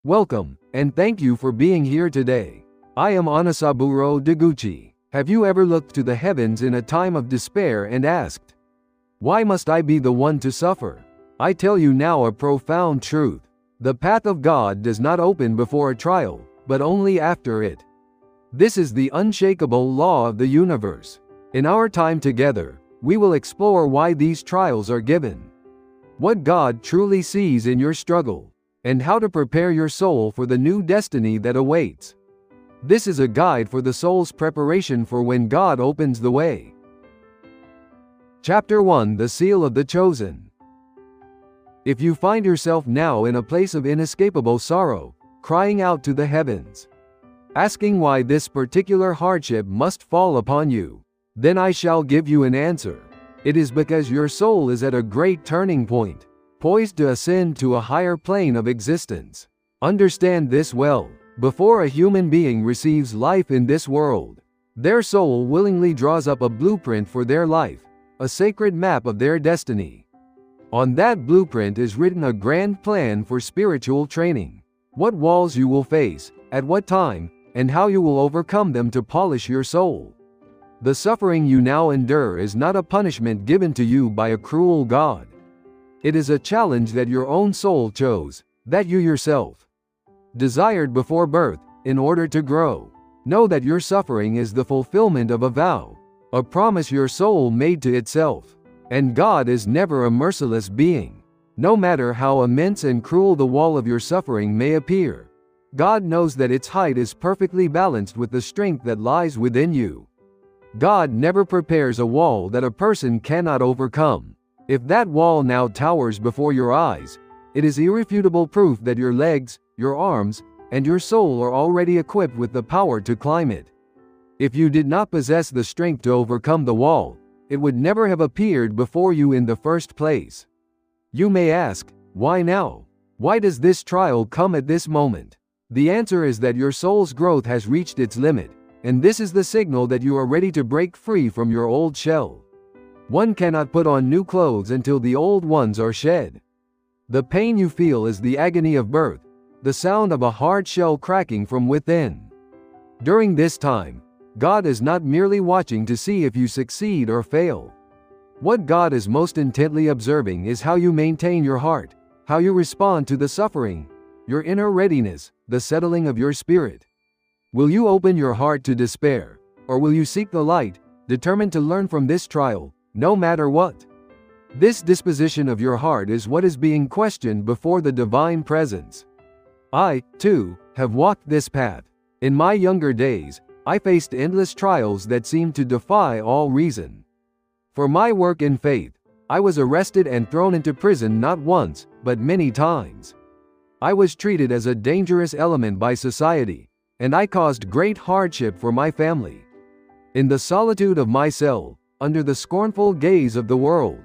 Welcome, and thank you for being here today. I am Onisaburo Deguchi. Have you ever looked to the heavens in a time of despair and asked, "Why must I be the one to suffer?" I tell you now a profound truth. The path of God does not open before a trial, but only after it. This is the unshakable law of the universe. In our time together, we will explore why these trials are given, what God truly sees in your struggle, and how to prepare your soul for the new destiny that awaits. This is a guide for the soul's preparation for when God opens the way. Chapter 1: The Seal of the Chosen. If you find yourself now in a place of inescapable sorrow, crying out to the heavens, asking why this particular hardship must fall upon you, then I shall give you an answer. It is because your soul is at a great turning point, poised to ascend to a higher plane of existence. Understand this well. Before a human being receives life in this world, their soul willingly draws up a blueprint for their life, a sacred map of their destiny. On that blueprint is written a grand plan for spiritual training, what walls you will face, at what time, and how you will overcome them to polish your soul. The suffering you now endure is not a punishment given to you by a cruel God. It is a challenge that your own soul chose, that you yourself desired before birth, in order to grow. Know that your suffering is the fulfillment of a vow, a promise your soul made to itself. And God is never a merciless being. No matter how immense and cruel the wall of your suffering may appear, God knows that its height is perfectly balanced with the strength that lies within you. God never prepares a wall that a person cannot overcome. If that wall now towers before your eyes, it is irrefutable proof that your legs, your arms, and your soul are already equipped with the power to climb it. If you did not possess the strength to overcome the wall, it would never have appeared before you in the first place. You may ask, why now? Why does this trial come at this moment? The answer is that your soul's growth has reached its limit, and this is the signal that you are ready to break free from your old shell. One cannot put on new clothes until the old ones are shed. The pain you feel is the agony of birth, the sound of a hard shell cracking from within. During this time, God is not merely watching to see if you succeed or fail. What God is most intently observing is how you maintain your heart, how you respond to the suffering, your inner readiness, the settling of your spirit. Will you open your heart to despair, or will you seek the light, determined to learn from this trial, no matter what? This disposition of your heart is what is being questioned before the divine presence. I, too, have walked this path. In my younger days, I faced endless trials that seemed to defy all reason. For my work in faith, I was arrested and thrown into prison not once, but many times. I was treated as a dangerous element by society, and I caused great hardship for my family. In the solitude of my cell, under the scornful gaze of the world,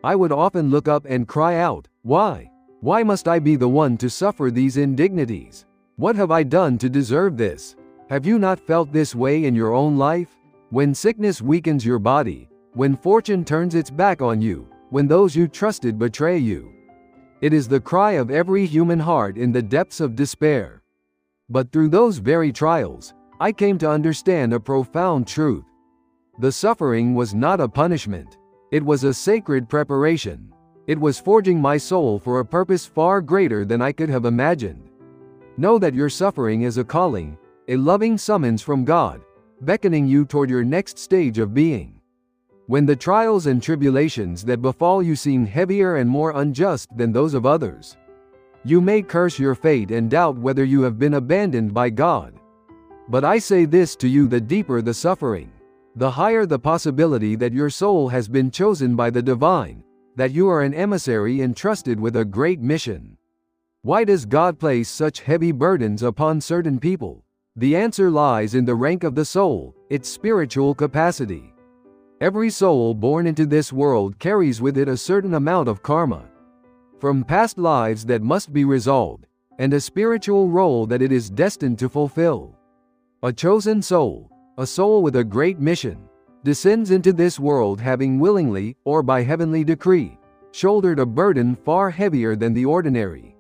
I would often look up and cry out, "Why? Why must I be the one to suffer these indignities? What have I done to deserve this?" Have you not felt this way in your own life? When sickness weakens your body, when fortune turns its back on you, when those you trusted betray you. It is the cry of every human heart in the depths of despair. But through those very trials, I came to understand a profound truth. The suffering was not a punishment. It was a sacred preparation. It was forging my soul for a purpose far greater than I could have imagined. Know that your suffering is a calling, a loving summons from God, beckoning you toward your next stage of being. When the trials and tribulations that befall you seem heavier and more unjust than those of others, you may curse your fate and doubt whether you have been abandoned by God. But I say this to you: the deeper the suffering, the higher the possibility that your soul has been chosen by the divine, that you are an emissary entrusted with a great mission. Why does God place such heavy burdens upon certain people? The answer lies in the rank of the soul, its spiritual capacity. Every soul born into this world carries with it a certain amount of karma, from past lives that must be resolved, and a spiritual role that it is destined to fulfill. A chosen soul, a soul with a great mission, descends into this world having willingly, or by heavenly decree, shouldered a burden far heavier than the ordinary.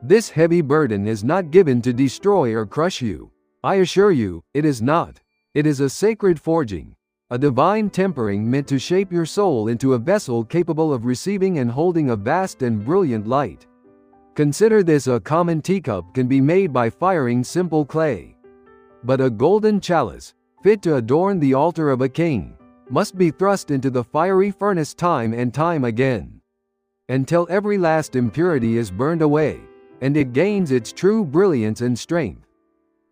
This heavy burden is not given to destroy or crush you. I assure you, it is not. It is a sacred forging, a divine tempering meant to shape your soul into a vessel capable of receiving and holding a vast and brilliant light. Consider this: a common teacup can be made by firing simple clay. But a golden chalice, fit to adorn the altar of a king, must be thrust into the fiery furnace time and time again, until every last impurity is burned away, and it gains its true brilliance and strength.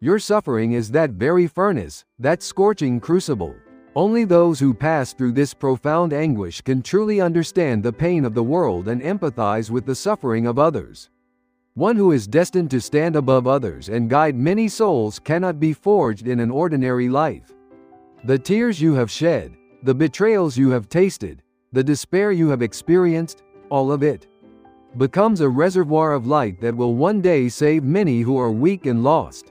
Your suffering is that very furnace, that scorching crucible. Only those who pass through this profound anguish can truly understand the pain of the world and empathize with the suffering of others. One who is destined to stand above others and guide many souls cannot be forged in an ordinary life. The tears you have shed, the betrayals you have tasted, the despair you have experienced, all of it becomes a reservoir of light that will one day save many who are weak and lost.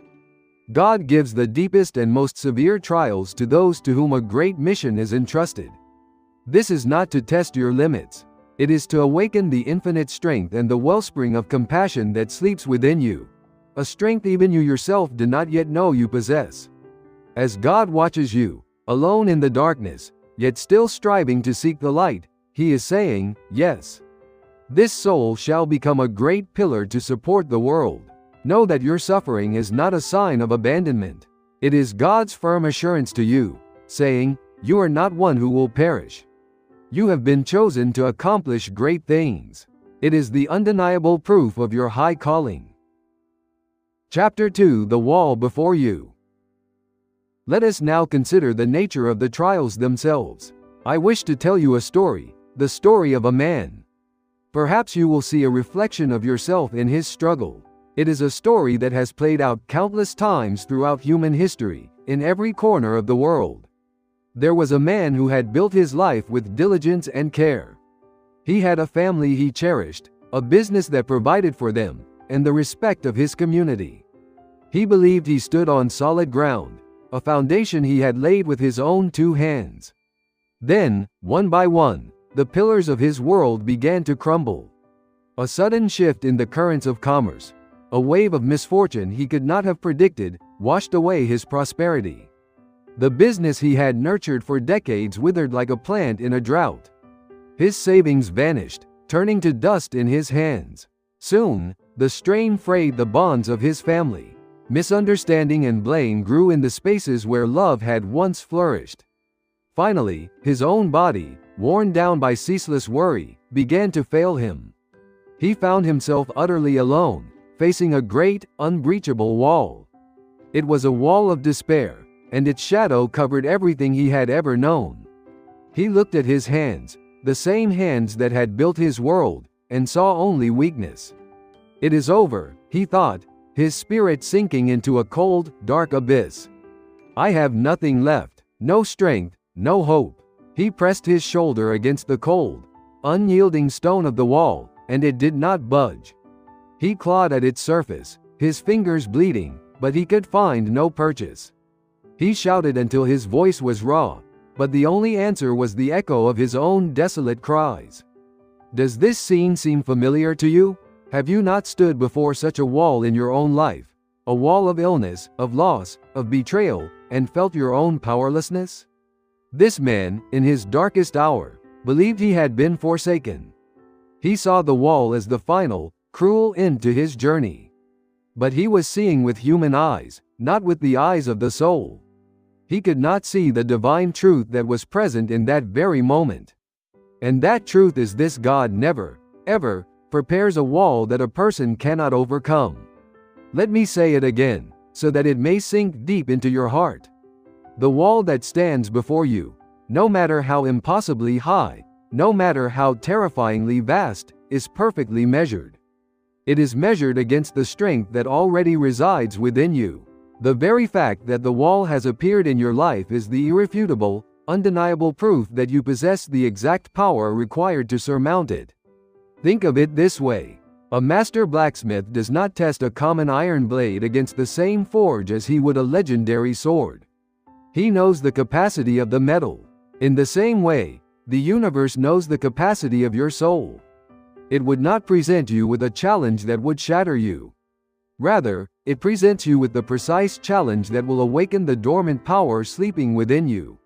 God gives the deepest and most severe trials to those to whom a great mission is entrusted. This is not to test your limits. It is to awaken the infinite strength and the wellspring of compassion that sleeps within you, a strength even you yourself do not yet know you possess. As God watches you, alone in the darkness, yet still striving to seek the light, He is saying, yes, this soul shall become a great pillar to support the world. Know that your suffering is not a sign of abandonment. It is God's firm assurance to you, saying, you are not one who will perish. You have been chosen to accomplish great things. It is the undeniable proof of your high calling. Chapter 2: The Wall Before You. Let us now consider the nature of the trials themselves. I wish to tell you a story, the story of a man. Perhaps you will see a reflection of yourself in his struggle. It is a story that has played out countless times throughout human history, in every corner of the world. There was a man who had built his life with diligence and care. He had a family he cherished, a business that provided for them, and the respect of his community. He believed he stood on solid ground, a foundation he had laid with his own 2 hands. Then, one by one, the pillars of his world began to crumble. A sudden shift in the currents of commerce, a wave of misfortune he could not have predicted, washed away his prosperity. The business he had nurtured for decades withered like a plant in a drought. His savings vanished, turning to dust in his hands. Soon, the strain frayed the bonds of his family. Misunderstanding and blame grew in the spaces where love had once flourished. Finally, his own body, worn down by ceaseless worry, began to fail him. He found himself utterly alone, facing a great, unbreachable wall. It was a wall of despair, and its shadow covered everything he had ever known. He looked at his hands, the same hands that had built his world, and saw only weakness. It is over, he thought, his spirit sinking into a cold, dark abyss. I have nothing left, no strength, no hope. He pressed his shoulder against the cold, unyielding stone of the wall, and it did not budge. He clawed at its surface, his fingers bleeding, but he could find no purchase. He shouted until his voice was raw, but the only answer was the echo of his own desolate cries. Does this scene seem familiar to you? Have you not stood before such a wall in your own life? A wall of illness, of loss, of betrayal, and felt your own powerlessness? This man, in his darkest hour, believed he had been forsaken. He saw the wall as the final, cruel end to his journey. But he was seeing with human eyes, not with the eyes of the soul. He could not see the divine truth that was present in that very moment. And that truth is this: God never, ever, prepares a wall that a person cannot overcome. Let me say it again, so that it may sink deep into your heart. The wall that stands before you, no matter how impossibly high, no matter how terrifyingly vast, is perfectly measured. It is measured against the strength that already resides within you. The very fact that the wall has appeared in your life is the irrefutable, undeniable proof that you possess the exact power required to surmount it. Think of it this way. A master blacksmith does not test a common iron blade against the same forge as he would a legendary sword. He knows the capacity of the metal. In the same way, the universe knows the capacity of your soul. It would not present you with a challenge that would shatter you. Rather, it presents you with the precise challenge that will awaken the dormant power sleeping within you.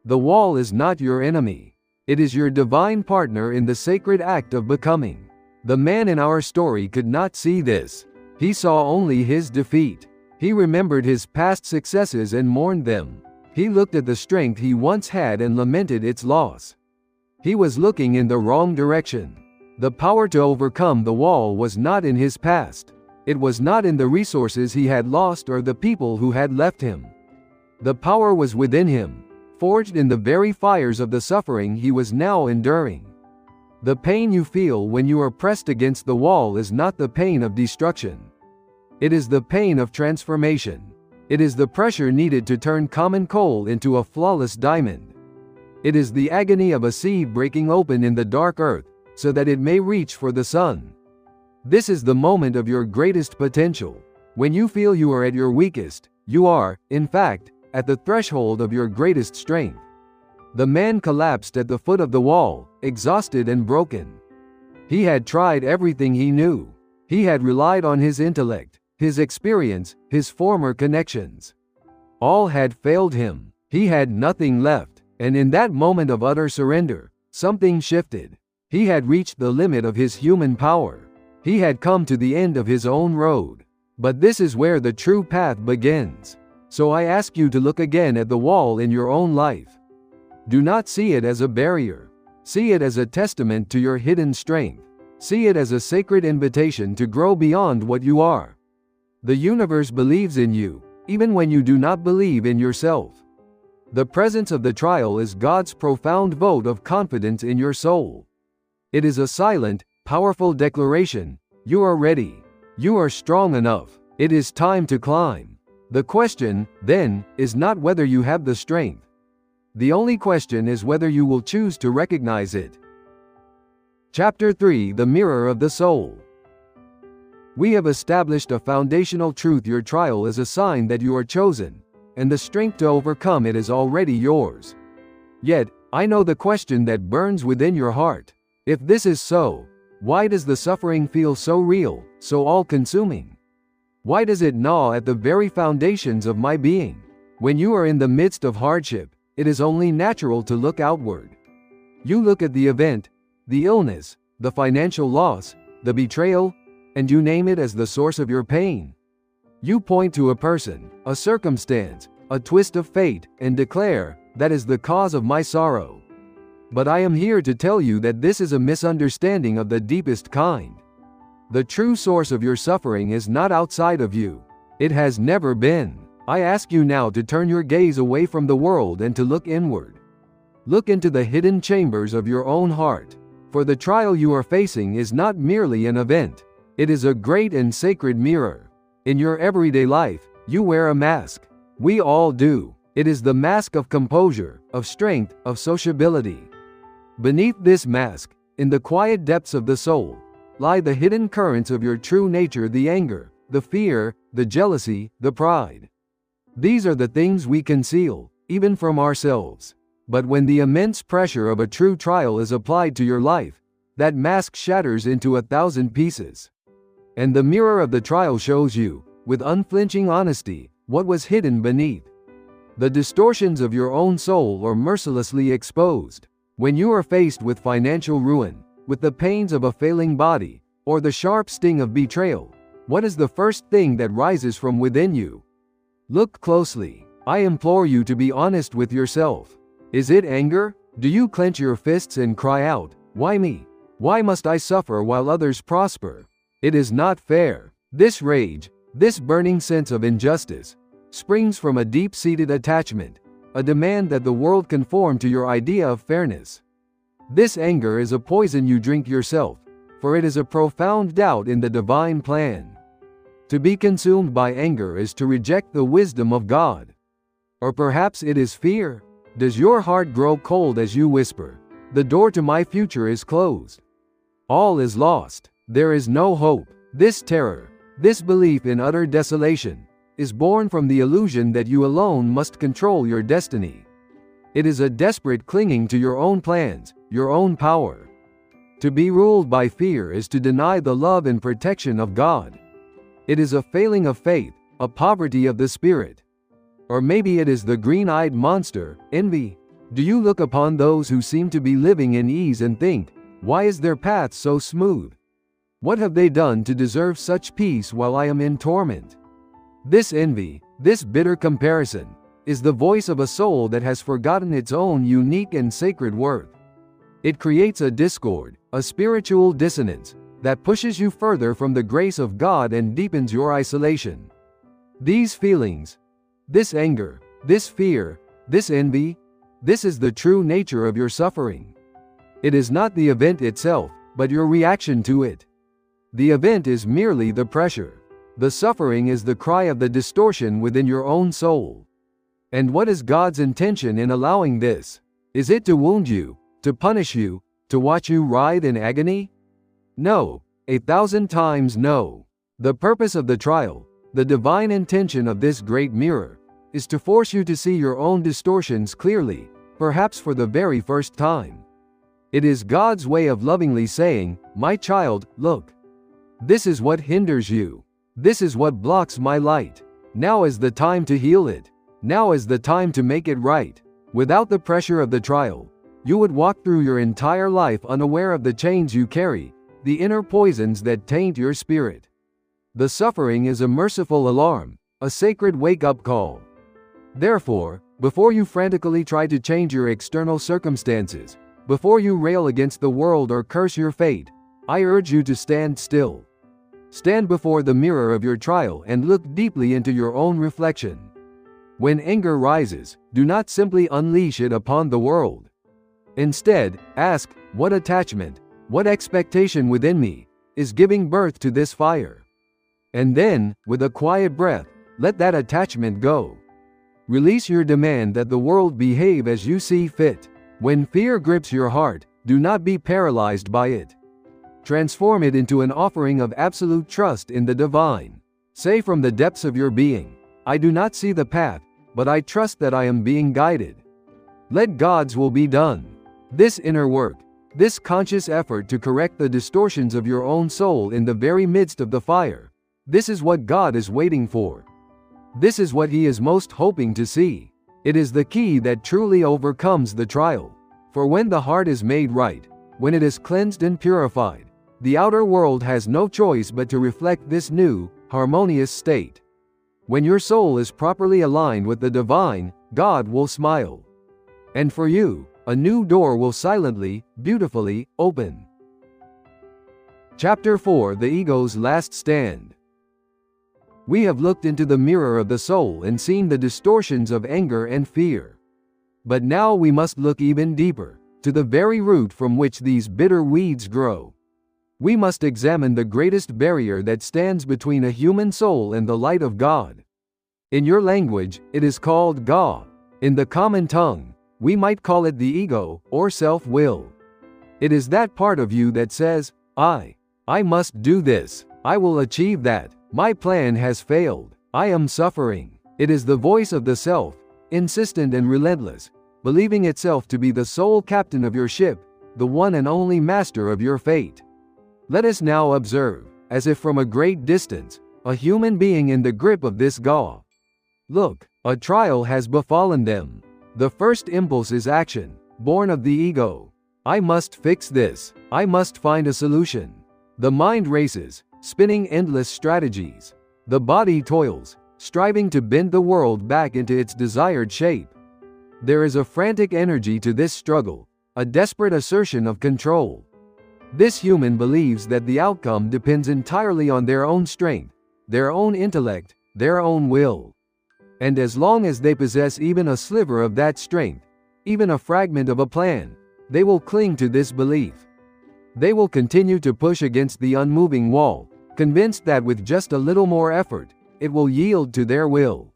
The wall is not your enemy. It is your divine partner in the sacred act of becoming. The man in our story could not see this. He saw only his defeat. He remembered his past successes and mourned them. He looked at the strength he once had and lamented its loss. He was looking in the wrong direction. The power to overcome the wall was not in his past. It was not in the resources he had lost or the people who had left him. The power was within him, forged in the very fires of the suffering he was now enduring. The pain you feel when you are pressed against the wall is not the pain of destruction. It is the pain of transformation. It is the pressure needed to turn common coal into a flawless diamond. It is the agony of a seed breaking open in the dark earth, so that it may reach for the sun. This is the moment of your greatest potential. When you feel you are at your weakest, you are, in fact, at the threshold of your greatest strength. The man collapsed at the foot of the wall, exhausted and broken. He had tried everything he knew. He had relied on his intellect, his experience, his former connections. All had failed him. He had nothing left, and in that moment of utter surrender, something shifted. He had reached the limit of his human power. He had come to the end of his own road. But this is where the true path begins. So I ask you to look again at the wall in your own life. Do not see it as a barrier. See it as a testament to your hidden strength. See it as a sacred invitation to grow beyond what you are. The universe believes in you, even when you do not believe in yourself. The presence of the trial is God's profound vote of confidence in your soul. It is a silent, powerful declaration. You are ready. You are strong enough. It is time to climb. The question, then, is not whether you have the strength. The only question is whether you will choose to recognize it. Chapter 3: The Mirror of the Soul. We have established a foundational truth: your trial is a sign that you are chosen, and the strength to overcome it is already yours. Yet, I know the question that burns within your heart. If this is so, why does the suffering feel so real, so all-consuming? Why does it gnaw at the very foundations of my being? When you are in the midst of hardship, it is only natural to look outward. You look at the event, the illness, the financial loss, the betrayal, and you name it as the source of your pain. You point to a person, a circumstance, a twist of fate, and declare, "That is the cause of my sorrow." But I am here to tell you that this is a misunderstanding of the deepest kind. The true source of your suffering is not outside of you. It has never been. I ask you now to turn your gaze away from the world and to look inward. Look into the hidden chambers of your own heart. For the trial you are facing is not merely an event. It is a great and sacred mirror. In your everyday life, you wear a mask. We all do. It is the mask of composure, of strength, of sociability. Beneath this mask, in the quiet depths of the soul, lie the hidden currents of your true nature: the anger, the fear, the jealousy, the pride. These are the things we conceal, even from ourselves. But when the immense pressure of a true trial is applied to your life, that mask shatters into 1,000 pieces. And the mirror of the trial shows you, with unflinching honesty, what was hidden beneath. The distortions of your own soul are mercilessly exposed. When you are faced with financial ruin, with the pains of a failing body, or the sharp sting of betrayal, what is the first thing that rises from within you? Look closely. I implore you to be honest with yourself. Is it anger? Do you clench your fists and cry out, "Why me? Why must I suffer while others prosper? It is not fair." This rage, this burning sense of injustice, springs from a deep-seated attachment, a demand that the world conform to your idea of fairness. This anger is a poison you drink yourself, for it is a profound doubt in the divine plan. To be consumed by anger is to reject the wisdom of God. Or perhaps it is fear? Does your heart grow cold as you whisper, "The door to my future is closed. All is lost. There is no hope"? This terror, this belief in utter desolation, is born from the illusion that you alone must control your destiny. It is a desperate clinging to your own plans, your own power. To be ruled by fear is to deny the love and protection of God. It is a failing of faith, a poverty of the spirit. Or maybe it is the green-eyed monster, envy. Do you look upon those who seem to be living in ease and think, why is their path so smooth? What have they done to deserve such peace while I am in torment? This envy, this bitter comparison, is the voice of a soul that has forgotten its own unique and sacred worth. It creates a discord, a spiritual dissonance, that pushes you further from the grace of God and deepens your isolation. These feelings, this anger, this fear, this envy, this is the true nature of your suffering. It is not the event itself, but your reaction to it. The event is merely the pressure. The suffering is the cry of the distortion within your own soul. And what is God's intention in allowing this? Is it to wound you, to punish you, to watch you writhe in agony? No, 1,000 times no. The purpose of the trial, the divine intention of this great mirror, is to force you to see your own distortions clearly, perhaps for the very first time. It is God's way of lovingly saying, "My child, look. This is what hinders you. This is what blocks my light. Now is the time to heal it. Now is the time to make it right." Without the pressure of the trial, you would walk through your entire life unaware of the chains you carry, the inner poisons that taint your spirit. The suffering is a merciful alarm, a sacred wake-up call. Therefore, before you frantically try to change your external circumstances, before you rail against the world or curse your fate, I urge you to stand still. Stand before the mirror of your trial and look deeply into your own reflection. When anger rises, do not simply unleash it upon the world. Instead, ask, what attachment, what expectation within me, is giving birth to this fire? And then, with a quiet breath, let that attachment go. Release your demand that the world behave as you see fit. When fear grips your heart, do not be paralyzed by it. Transform it into an offering of absolute trust in the divine. Say from the depths of your being, I do not see the path, but I trust that I am being guided. Let God's will be done. This inner work, this conscious effort to correct the distortions of your own soul in the very midst of the fire, this is what God is waiting for. This is what He is most hoping to see. It is the key that truly overcomes the trial. For when the heart is made right, when it is cleansed and purified, the outer world has no choice but to reflect this new, harmonious state. When your soul is properly aligned with the divine, God will smile. And for you, a new door will silently, beautifully, open. Chapter 4: The Ego's Last Stand. We have looked into the mirror of the soul and seen the distortions of anger and fear. But now we must look even deeper, to the very root from which these bitter weeds grow. We must examine the greatest barrier that stands between a human soul and the light of God. In your language, it is called Ga. In the common tongue, we might call it the ego, or self-will. It is that part of you that says, I must do this, I will achieve that, my plan has failed, I am suffering. It is the voice of the self, insistent and relentless, believing itself to be the sole captain of your ship, the one and only master of your fate. Let us now observe, as if from a great distance, a human being in the grip of this Ga. Look, a trial has befallen them. The first impulse is action, born of the ego. I must fix this, I must find a solution. The mind races, spinning endless strategies. The body toils, striving to bend the world back into its desired shape. There is a frantic energy to this struggle, a desperate assertion of control. This human believes that the outcome depends entirely on their own strength, their own intellect, their own will. And as long as they possess even a sliver of that strength, even a fragment of a plan, they will cling to this belief. They will continue to push against the unmoving wall, convinced that with just a little more effort, it will yield to their will.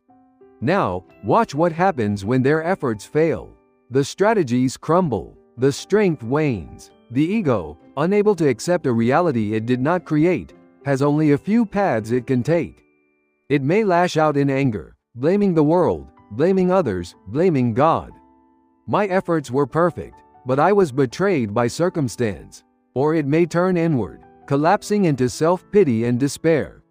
Now, watch what happens when their efforts fail. The strategies crumble, the strength wanes. The ego, unable to accept a reality it did not create, has only a few paths it can take. It may lash out in anger, blaming the world, blaming others, blaming God. My efforts were perfect, but I was betrayed by circumstance. or it may turn inward, collapsing into self-pity and despair.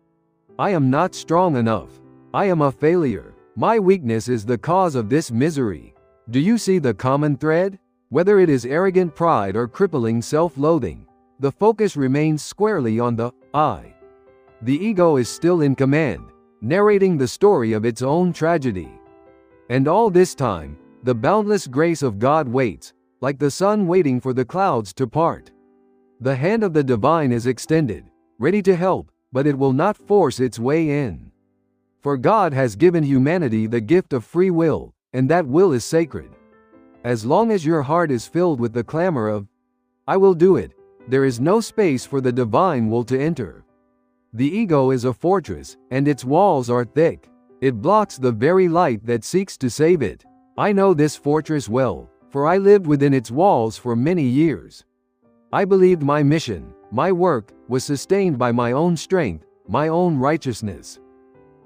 I am not strong enough. I am a failure. My weakness is the cause of this misery. Do you see the common thread? Whether it is arrogant pride or crippling self-loathing, the focus remains squarely on the I. The ego is still in command, narrating the story of its own tragedy. And all this time, the boundless grace of God waits, like the sun waiting for the clouds to part. The hand of the divine is extended, ready to help, but it will not force its way in. For God has given humanity the gift of free will, and that will is sacred. As long as your heart is filled with the clamor of, I will do it, there is no space for the divine will to enter. The ego is a fortress, and its walls are thick. It blocks the very light that seeks to save it. I know this fortress well, for I lived within its walls for many years. I believed my mission, my work, was sustained by my own strength, my own righteousness.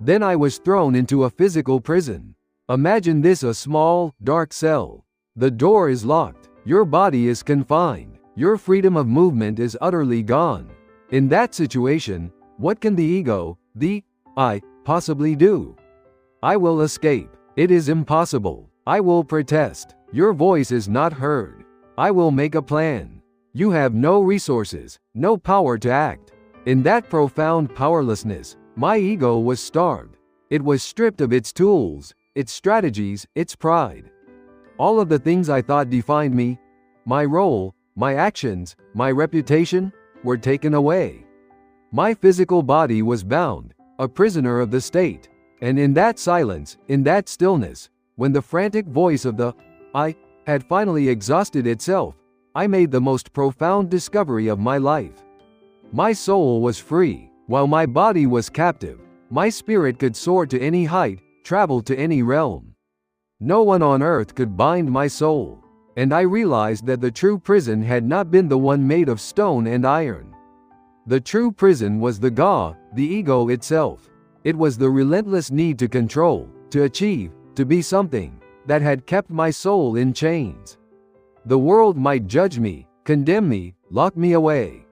Then I was thrown into a physical prison. Imagine this: a small, dark cell. The door is locked. Your body is confined. Your freedom of movement is utterly gone. In that situation, what can the ego, the I, possibly do? I will escape. It is impossible. I will protest. Your voice is not heard. I will make a plan. You have no resources, no power to act. In that profound powerlessness, my ego was starved. It was stripped of its tools, its strategies, its pride. All of the things I thought defined me, my role, my actions, my reputation, were taken away. My physical body was bound, a prisoner of the state. And in that silence, in that stillness, when the frantic voice of the I had finally exhausted itself, I made the most profound discovery of my life. My soul was free, while my body was captive. My spirit could soar to any height, travel to any realm. No one on earth could bind my soul. And I realized that the true prison had not been the one made of stone and iron. The true prison was the the ego itself. It was the relentless need to control, to achieve, to be something, that had kept my soul in chains. The world might judge me, condemn me, lock me away.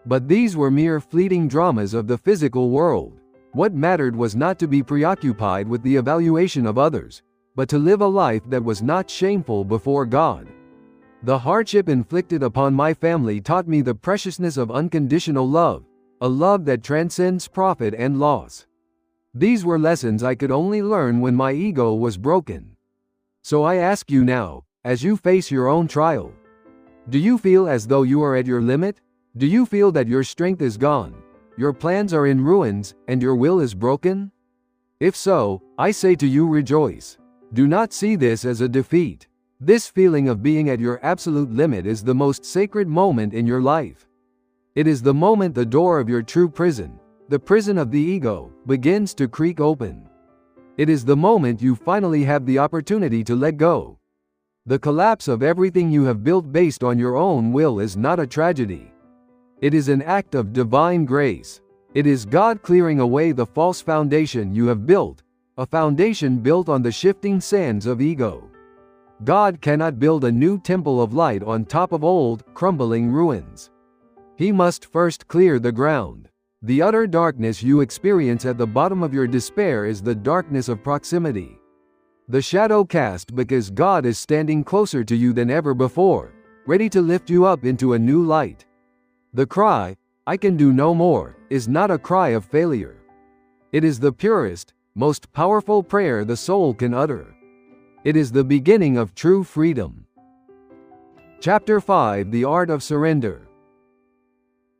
But these were mere fleeting dramas of the physical world. What mattered was not to be preoccupied with the evaluation of others, but to live a life that was not shameful before God. The hardship inflicted upon my family taught me the preciousness of unconditional love, a love that transcends profit and loss. These were lessons I could only learn when my ego was broken. So I ask you now, as you face your own trial, do you feel as though you are at your limit? Do you feel that your strength is gone, your plans are in ruins, and your will is broken? If so, I say to you, rejoice. Do not see this as a defeat. This feeling of being at your absolute limit is the most sacred moment in your life. It is the moment the door of your true prison, the prison of the ego, begins to creak open. It is the moment you finally have the opportunity to let go. The collapse of everything you have built based on your own will is not a tragedy. It is an act of divine grace. It is God clearing away the false foundation you have built, a foundation built on the shifting sands of ego. God cannot build a new temple of light on top of old, crumbling ruins. He must first clear the ground. The utter darkness you experience at the bottom of your despair is the darkness of proximity. The shadow cast because God is standing closer to you than ever before, ready to lift you up into a new light. The cry, I can do no more, is not a cry of failure. It is the purest, most powerful prayer the soul can utter. It is the beginning of true freedom. Chapter 5: The Art of Surrender.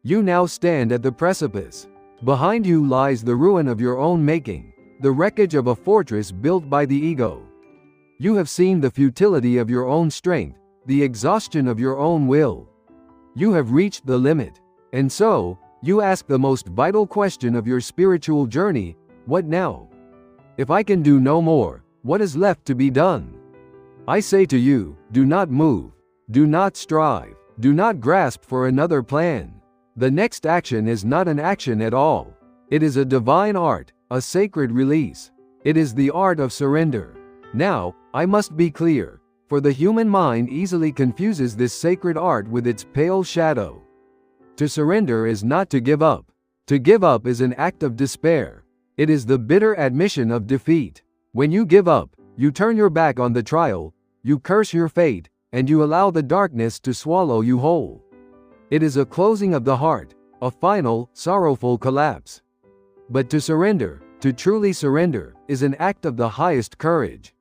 You now stand at the precipice. Behind you lies the ruin of your own making, the wreckage of a fortress built by the ego. You have seen the futility of your own strength, the exhaustion of your own will. You have reached the limit. And so, you ask the most vital question of your spiritual journey: what now? If I can do no more, what is left to be done? I say to you, do not move. Do not strive. Do not grasp for another plan. The next action is not an action at all. It is a divine art, a sacred release. It is the art of surrender. Now, I must be clear, for the human mind easily confuses this sacred art with its pale shadow. To surrender is not to give up. To give up is an act of despair. It is the bitter admission of defeat. When you give up, you turn your back on the trial, you curse your fate, and you allow the darkness to swallow you whole. It is a closing of the heart, a final, sorrowful collapse. But to surrender, to truly surrender, is an act of the highest courage.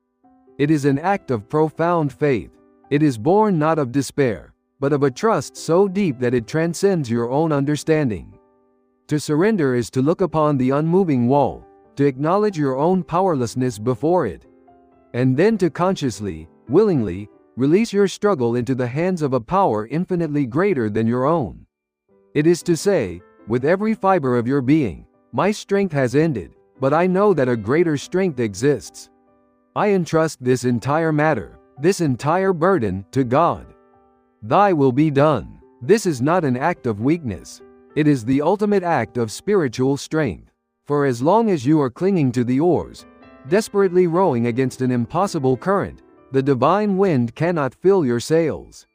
It is an act of profound faith. It is born not of despair, but of a trust so deep that it transcends your own understanding. To surrender is to look upon the unmoving wall, to acknowledge your own powerlessness before it, and then to consciously, willingly, release your struggle into the hands of a power infinitely greater than your own. It is to say, with every fiber of your being, my strength has ended, but I know that a greater strength exists. I entrust this entire matter, this entire burden, to God. Thy will be done. This is not an act of weakness. It is the ultimate act of spiritual strength. For as long as you are clinging to the oars, desperately rowing against an impossible current, the divine wind cannot fill your sails.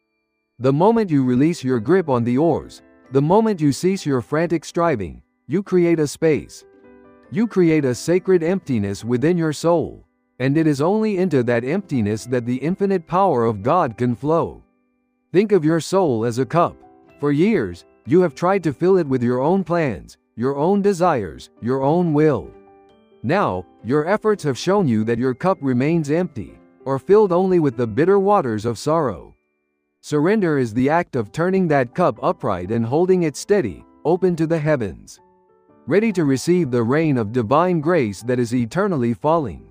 The moment you release your grip on the oars, the moment you cease your frantic striving, you create a space. You create a sacred emptiness within your soul, and it is only into that emptiness that the infinite power of God can flow. Think of your soul as a cup. For years, you have tried to fill it with your own plans, your own desires, your own will. Now, your efforts have shown you that your cup remains empty, or filled only with the bitter waters of sorrow. Surrender is the act of turning that cup upright and holding it steady, open to the heavens, ready to receive the rain of divine grace that is eternally falling.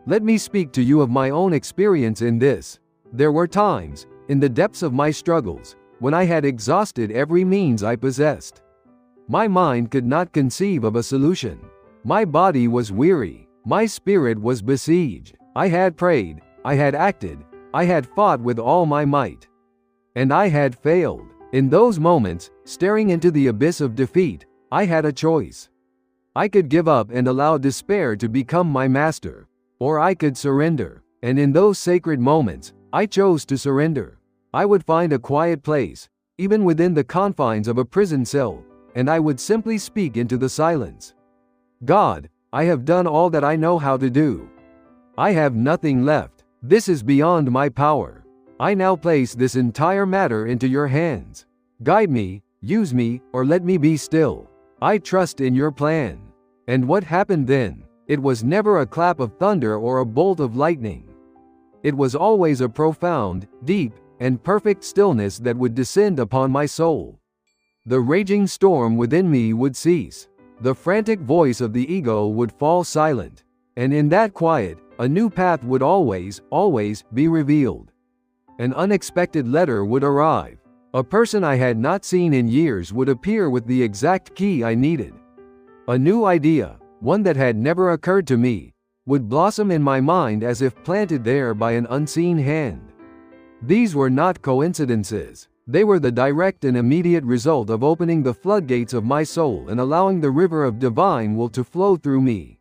Let me speak to you of my own experience in this. There were times, in the depths of my struggles, when I had exhausted every means I possessed. My mind could not conceive of a solution. My body was weary. My spirit was besieged. I had prayed, I had acted, I had fought with all my might. And I had failed. In those moments, staring into the abyss of defeat, I had a choice. I could give up and allow despair to become my master, or I could surrender. And in those sacred moments, I chose to surrender. I would find a quiet place, even within the confines of a prison cell, and I would simply speak into the silence. God, I have done all that I know how to do. I have nothing left. This is beyond my power. I now place this entire matter into your hands. Guide me, use me, or let me be still. I trust in your plan. And what happened then? It was never a clap of thunder or a bolt of lightning. It was always a profound, deep, and perfect stillness that would descend upon my soul. The raging storm within me would cease. The frantic voice of the ego would fall silent. And in that quiet, a new path would always be revealed. An unexpected letter would arrive. A person I had not seen in years would appear with the exact key I needed. A new idea, one that had never occurred to me, would blossom in my mind as if planted there by an unseen hand. These were not coincidences. They were the direct and immediate result of opening the floodgates of my soul and allowing the river of divine will to flow through me.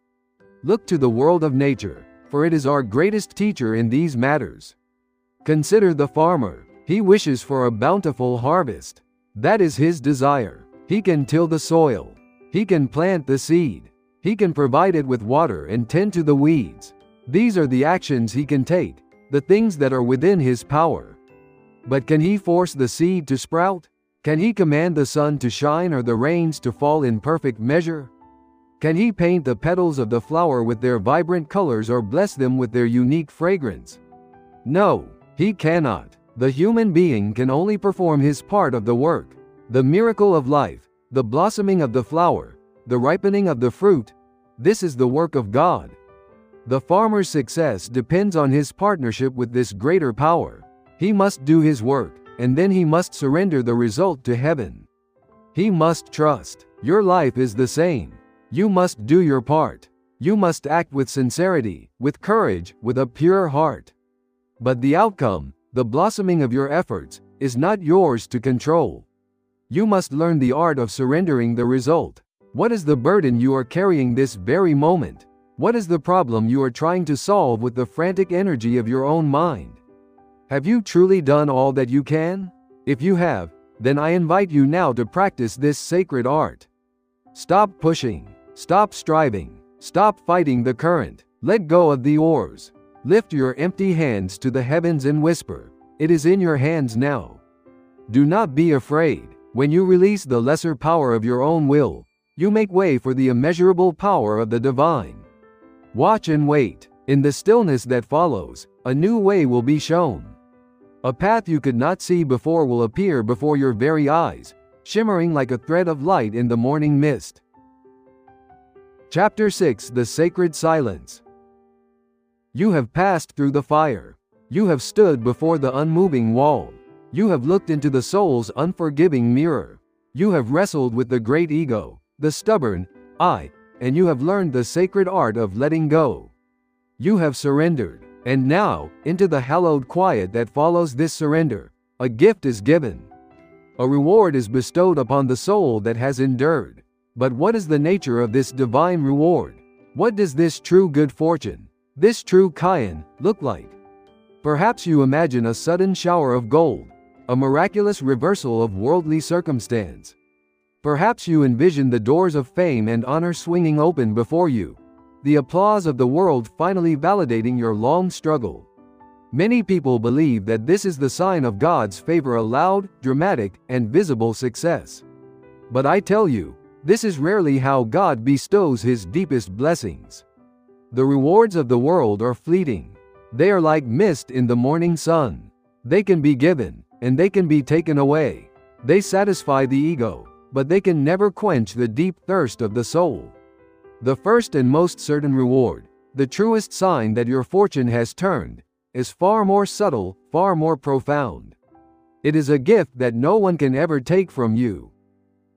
Look to the world of nature, for it is our greatest teacher in these matters. Consider the farmer. He wishes for a bountiful harvest. That is his desire. He can till the soil. He can plant the seed. He can provide it with water and tend to the weeds. These are the actions he can take, the things that are within his power. But can he force the seed to sprout? Can he command the sun to shine or the rains to fall in perfect measure? Can he paint the petals of the flower with their vibrant colors or bless them with their unique fragrance? No, he cannot. The human being can only perform his part of the work. The miracle of life, the blossoming of the flower, the ripening of the fruit, this is the work of God. The farmer's success depends on his partnership with this greater power. He must do his work, and then he must surrender the result to heaven. He must trust. Your life is the same. You must do your part. You must act with sincerity, with courage, with a pure heart. But the outcome, the blossoming of your efforts, is not yours to control. You must learn the art of surrendering the result. What is the burden you are carrying this very moment? What is the problem you are trying to solve with the frantic energy of your own mind? Have you truly done all that you can? If you have, Then I invite you now to practice this sacred art. Stop pushing. Stop striving. Stop fighting the current. Let go of the oars. Lift your empty hands to the heavens and whisper, "It is in your hands now." Do not be afraid. When you release the lesser power of your own will, you make way for the immeasurable power of the divine. Watch and wait. In the stillness that follows, a new way will be shown. A path you could not see before will appear before your very eyes, shimmering like a thread of light in the morning mist. Chapter 6: The Sacred Silence. You have passed through the fire. You have stood before the unmoving wall. You have looked into the soul's unforgiving mirror. You have wrestled with the great ego, the stubborn I, and you have learned the sacred art of letting go. You have surrendered, and now, into the hallowed quiet that follows this surrender, a gift is given. A reward is bestowed upon the soul that has endured. But what is the nature of this divine reward? What does this true good fortune, this true Kayan, look like? Perhaps you imagine a sudden shower of gold, a miraculous reversal of worldly circumstance. Perhaps you envision the doors of fame and honor swinging open before you, the applause of the world finally validating your long struggle. Many people believe that this is the sign of God's favor, a loud, dramatic, and visible success. But I tell you, this is rarely how God bestows His deepest blessings. The rewards of the world are fleeting. They are like mist in the morning sun. They can be given, and they can be taken away. They satisfy the ego, but they can never quench the deep thirst of the soul. The first and most certain reward, the truest sign that your fortune has turned, is far more subtle, far more profound. It is a gift that no one can ever take from you.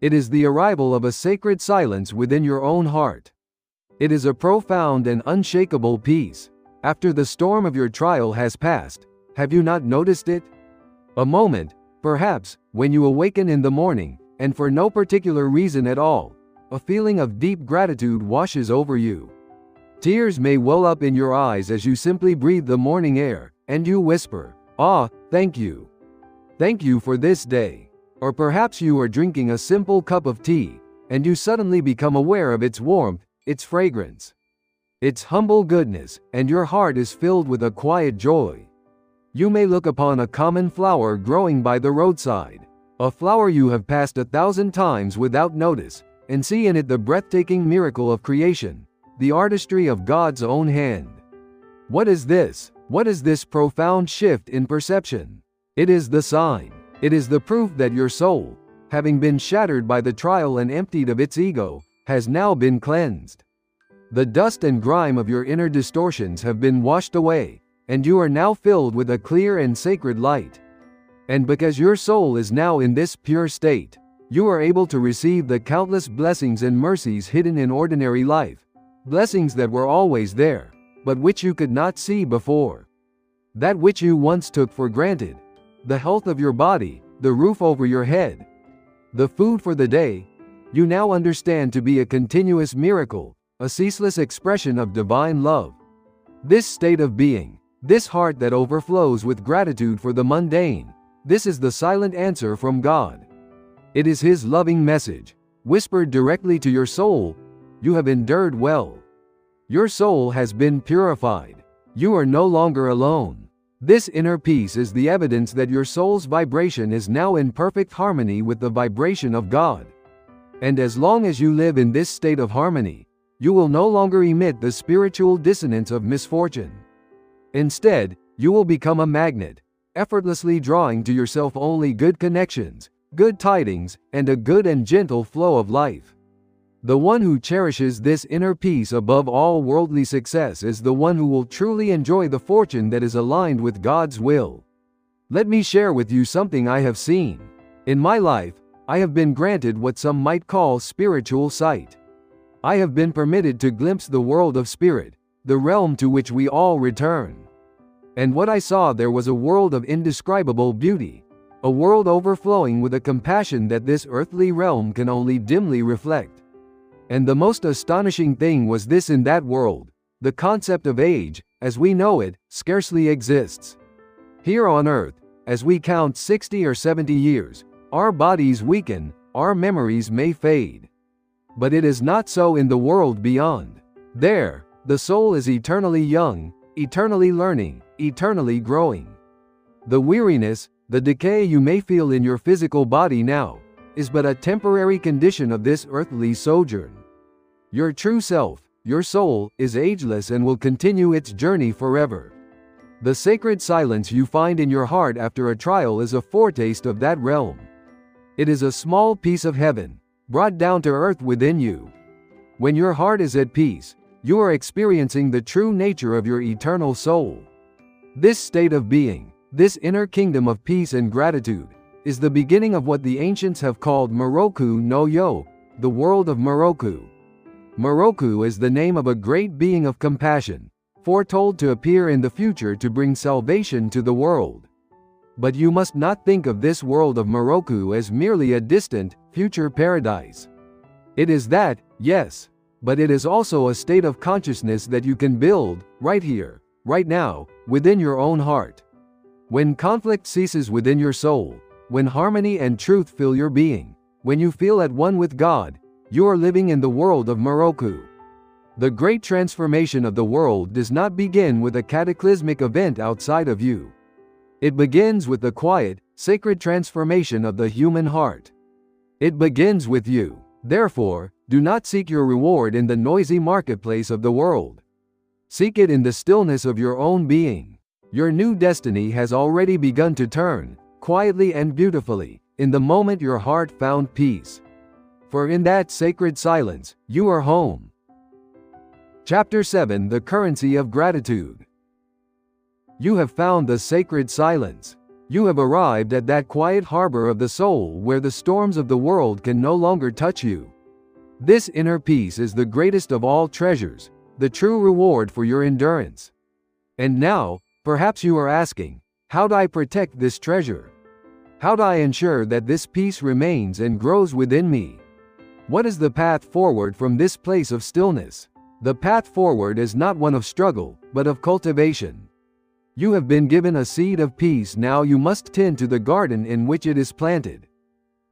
It is the arrival of a sacred silence within your own heart. It is a profound and unshakable peace. After the storm of your trial has passed, have you not noticed it? A moment, perhaps, when you awaken in the morning, and for no particular reason at all, a feeling of deep gratitude washes over you. Tears may well up in your eyes as you simply breathe the morning air, and you whisper, "Ah, thank you. Thank you for this day." Or perhaps you are drinking a simple cup of tea, and you suddenly become aware of its warmth, its fragrance, its humble goodness, and your heart is filled with a quiet joy. You may look upon a common flower growing by the roadside, a flower you have passed 1,000 times without notice, and see in it the breathtaking miracle of creation, the artistry of God's own hand. What is this? What is this profound shift in perception? It is the sign. It is the proof that your soul, having been shattered by the trial and emptied of its ego, has now been cleansed. The dust and grime of your inner distortions have been washed away, and you are now filled with a clear and sacred light. And because your soul is now in this pure state, you are able to receive the countless blessings and mercies hidden in ordinary life, blessings that were always there, but which you could not see before. That which you once took for granted, the health of your body, the roof over your head, the food for the day, you now understand to be a continuous miracle, a ceaseless expression of divine love. This state of being, this heart that overflows with gratitude for the mundane, this is the silent answer from God. It is His loving message, whispered directly to your soul. You have endured well. Your soul has been purified. You are no longer alone. This inner peace is the evidence that your soul's vibration is now in perfect harmony with the vibration of God. And as long as you live in this state of harmony, you will no longer emit the spiritual dissonance of misfortune. Instead, you will become a magnet, effortlessly drawing to yourself only good connections, good tidings, and a good and gentle flow of life. The one who cherishes this inner peace above all worldly success is the one who will truly enjoy the fortune that is aligned with God's will. Let me share with you something I have seen. In my life, I have been granted what some might call spiritual sight. I have been permitted to glimpse the world of spirit, the realm to which we all return. And what I saw there was a world of indescribable beauty, a world overflowing with a compassion that this earthly realm can only dimly reflect. And the most astonishing thing was this: in that world, the concept of age, as we know it, scarcely exists. Here on earth, as we count 60 or 70 years, Our bodies weaken, our memories may fade. But it is not so in the world beyond. There, the soul is eternally young, eternally learning, eternally growing. The weariness, the decay you may feel in your physical body now, is but a temporary condition of this earthly sojourn. Your true self, your soul, is ageless and will continue its journey forever. The sacred silence you find in your heart after a trial is a foretaste of that realm. It is a small piece of heaven, brought down to earth within you. When your heart is at peace, you are experiencing the true nature of your eternal soul. This state of being, this inner kingdom of peace and gratitude, is the beginning of what the ancients have called Moroku no Yo, the world of Moroku. Moroku is the name of a great being of compassion, foretold to appear in the future to bring salvation to the world. But you must not think of this world of Moroku as merely a distant, future paradise. It is that, yes, but it is also a state of consciousness that you can build, right here, right now, within your own heart. When conflict ceases within your soul, when harmony and truth fill your being, when you feel at one with God, you are living in the world of Moroku. The great transformation of the world does not begin with a cataclysmic event outside of you. It begins with the quiet, sacred transformation of the human heart. It begins with you. Therefore, do not seek your reward in the noisy marketplace of the world. Seek it in the stillness of your own being. Your new destiny has already begun to turn, quietly and beautifully, in the moment your heart found peace. For in that sacred silence, you are home. Chapter 7: The Currency of Gratitude. You have found the sacred silence. You have arrived at that quiet harbor of the soul where the storms of the world can no longer touch you. This inner peace is the greatest of all treasures, the true reward for your endurance. And now, perhaps you are asking, how do I protect this treasure? How do I ensure that this peace remains and grows within me? What is the path forward from this place of stillness? The path forward is not one of struggle, but of cultivation. You have been given a seed of peace, now you must tend to the garden in which it is planted.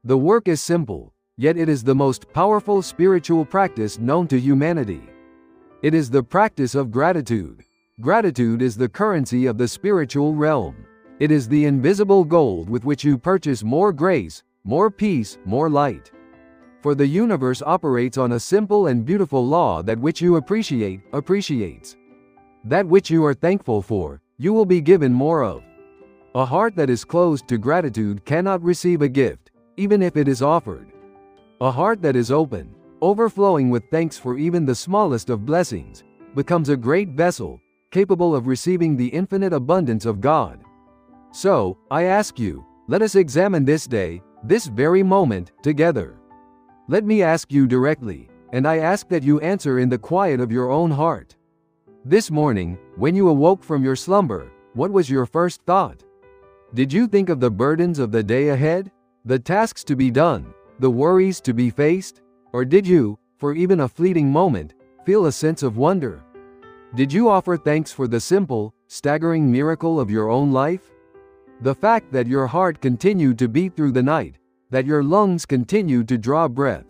The work is simple, yet it is the most powerful spiritual practice known to humanity. It is the practice of gratitude. Gratitude is the currency of the spiritual realm. It is the invisible gold with which you purchase more grace, more peace, more light. For the universe operates on a simple and beautiful law: that which you appreciate, appreciates. That which you are thankful for, you will be given more of. A heart that is closed to gratitude cannot receive a gift, even if it is offered. A heart that is open, overflowing with thanks for even the smallest of blessings, becomes a great vessel, capable of receiving the infinite abundance of God. So, I ask you, let us examine this day, this very moment, together. Let me ask you directly, and I ask that you answer in the quiet of your own heart. This morning, when you awoke from your slumber, what was your first thought? Did you think of the burdens of the day ahead, the tasks to be done, the worries to be faced? Or did you, for even a fleeting moment, feel a sense of wonder? Did you offer thanks for the simple, staggering miracle of your own life? The fact that your heart continued to beat through the night, that your lungs continued to draw breath,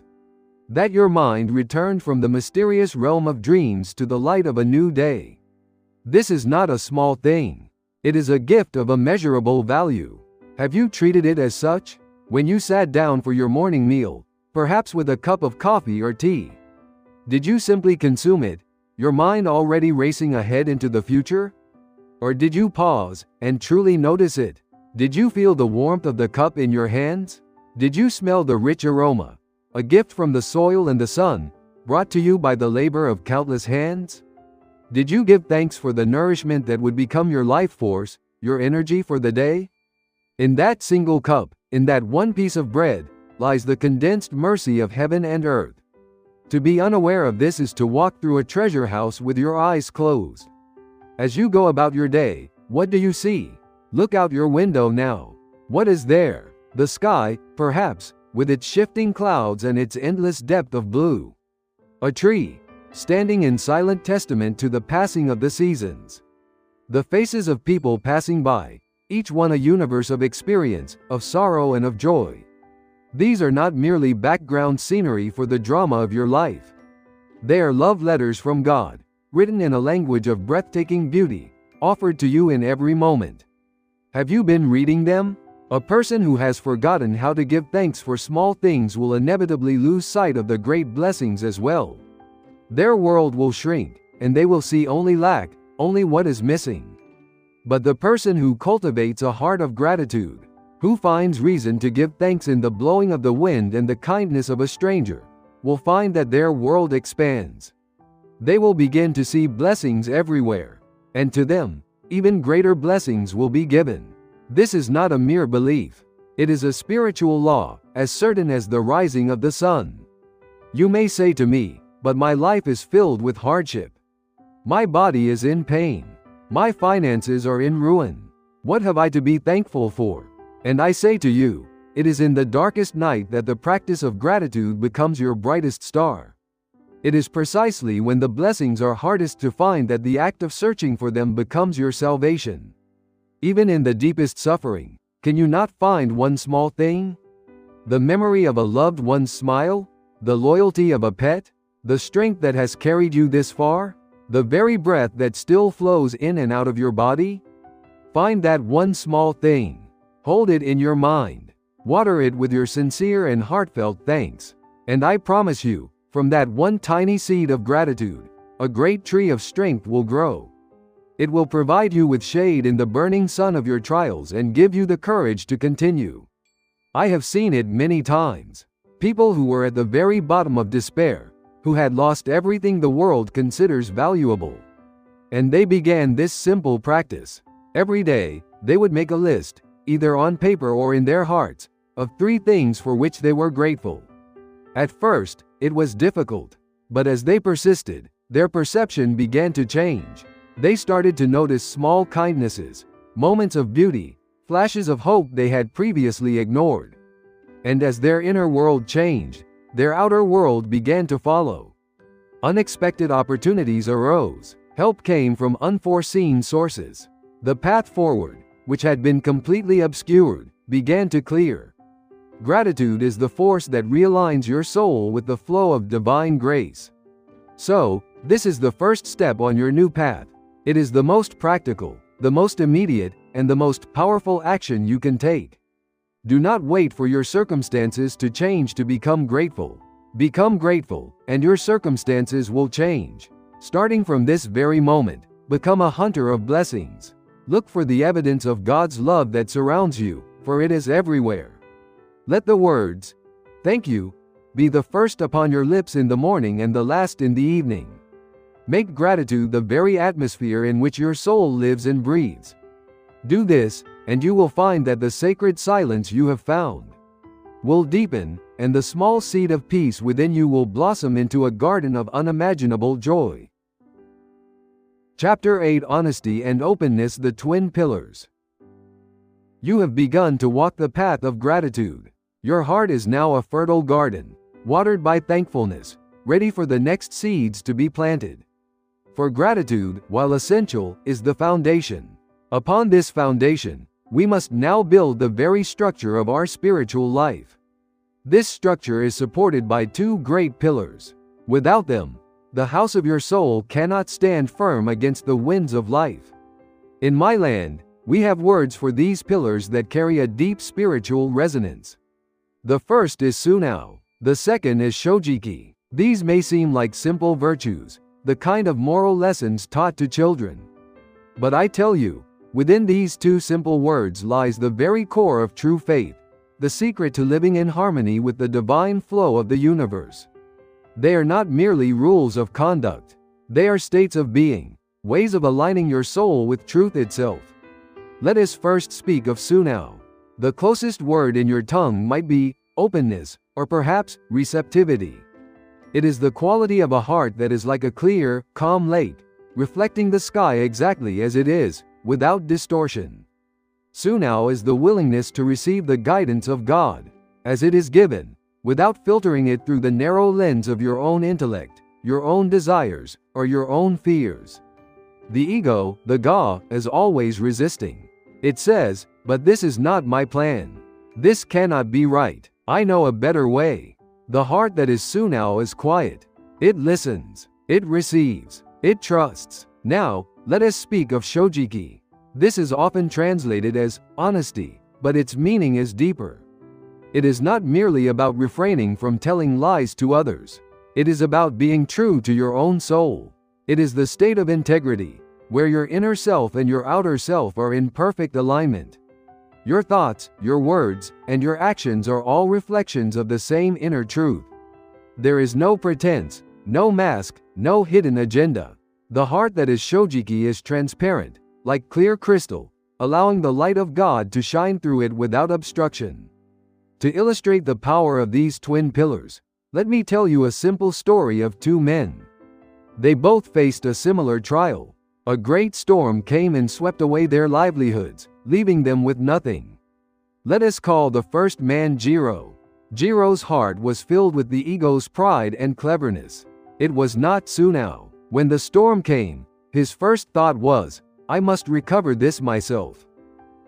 that your mind returned from the mysterious realm of dreams to the light of a new day. This is not a small thing. It is a gift of immeasurable value. Have you treated it as such? When you sat down for your morning meal, perhaps with a cup of coffee or tea, did you simply consume it, your mind already racing ahead into the future? Or did you pause and truly notice it? Did you feel the warmth of the cup in your hands? Did you smell the rich aroma, a gift from the soil and the sun, brought to you by the labor of countless hands? Did you give thanks for the nourishment that would become your life force, your energy for the day? In that single cup, in that one piece of bread, lies the condensed mercy of heaven and earth. To be unaware of this is to walk through a treasure house with your eyes closed. As you go about your day, what do you see? Look out your window now. What is there? The sky, perhaps, with its shifting clouds and its endless depth of blue. A tree, standing in silent testament to the passing of the seasons. The faces of people passing by, each one a universe of experience, of sorrow and of joy. These are not merely background scenery for the drama of your life. They are love letters from God, written in a language of breathtaking beauty, offered to you in every moment. Have you been reading them? A person who has forgotten how to give thanks for small things will inevitably lose sight of the great blessings as well. Their world will shrink, and they will see only lack, only what is missing. But the person who cultivates a heart of gratitude, who finds reason to give thanks in the blowing of the wind and the kindness of a stranger, will find that their world expands. They will begin to see blessings everywhere, and to them, even greater blessings will be given. This is not a mere belief. It is a spiritual law, as certain as the rising of the sun. You may say to me, "But my life is filled with hardship. My body is in pain. My finances are in ruin. What have I to be thankful for?" And I say to you, it is in the darkest night that the practice of gratitude becomes your brightest star. It is precisely when the blessings are hardest to find that the act of searching for them becomes your salvation. Even in the deepest suffering, can you not find one small thing? The memory of a loved one's smile? The loyalty of a pet? The strength that has carried you this far? The very breath that still flows in and out of your body? Find that one small thing. Hold it in your mind. Water it with your sincere and heartfelt thanks. And I promise you, from that one tiny seed of gratitude, a great tree of strength will grow. It will provide you with shade in the burning sun of your trials and give you the courage to continue. I have seen it many times. People who were at the very bottom of despair, who had lost everything the world considers valuable. And they began this simple practice. Every day, they would make a list, either on paper or in their hearts, of 3 things for which they were grateful. At first, it was difficult, but as they persisted, their perception began to change. They started to notice small kindnesses, moments of beauty, flashes of hope they had previously ignored. And as their inner world changed, their outer world began to follow. Unexpected opportunities arose. Help came from unforeseen sources. The path forward, which had been completely obscured, began to clear. Gratitude is the force that realigns your soul with the flow of divine grace. So, this is the first step on your new path. It is the most practical, the most immediate, and the most powerful action you can take. Do not wait for your circumstances to change to become grateful. Become grateful, and your circumstances will change. Starting from this very moment, become a hunter of blessings. Look for the evidence of God's love that surrounds you, for it is everywhere. Let the words, "Thank you," be the first upon your lips in the morning and the last in the evening. Make gratitude the very atmosphere in which your soul lives and breathes. Do this, and you will find that the sacred silence you have found will deepen, and the small seed of peace within you will blossom into a garden of unimaginable joy. Chapter 8: Honesty and Openness, the Twin Pillars. You have begun to walk the path of gratitude. Your heart is now a fertile garden, watered by thankfulness, ready for the next seeds to be planted. For gratitude, while essential, is the foundation. Upon this foundation, we must now build the very structure of our spiritual life. This structure is supported by 2 great pillars. Without them, the house of your soul cannot stand firm against the winds of life. In my land, we have words for these pillars that carry a deep spiritual resonance. The first is Sunao, the second is Shojiki. These may seem like simple virtues, the kind of moral lessons taught to children. But I tell you, within these 2 simple words lies the very core of true faith, the secret to living in harmony with the divine flow of the universe. They are not merely rules of conduct. They are states of being, ways of aligning your soul with truth itself. Let us first speak of Sunao. The closest word in your tongue might be openness, or perhaps receptivity. It is the quality of a heart that is like a clear, calm lake, reflecting the sky exactly as it is, without distortion. Sunao is the willingness to receive the guidance of God, as it is given, without filtering it through the narrow lens of your own intellect, your own desires, or your own fears. The ego, the ga, is always resisting. It says, "But this is not my plan. This cannot be right. I know a better way. The heart that is Sunao is quiet. It listens. It receives. It trusts. Now, let us speak of Shojiki. This is often translated as honesty, but its meaning is deeper. It is not merely about refraining from telling lies to others. It is about being true to your own soul. It is the state of integrity, where your inner self and your outer self are in perfect alignment. Your thoughts, your words, and your actions are all reflections of the same inner truth. There is no pretense, no mask, no hidden agenda. The heart that is Shojiki is transparent, like clear crystal, allowing the light of God to shine through it without obstruction. To illustrate the power of these twin pillars, let me tell you a simple story of two men. They both faced a similar trial. A great storm came and swept away their livelihoods, leaving them with nothing. Let us call the first man Jiro. Jiro's heart was filled with the ego's pride and cleverness. It was not Sunao. When the storm came, his first thought was, I must recover this myself.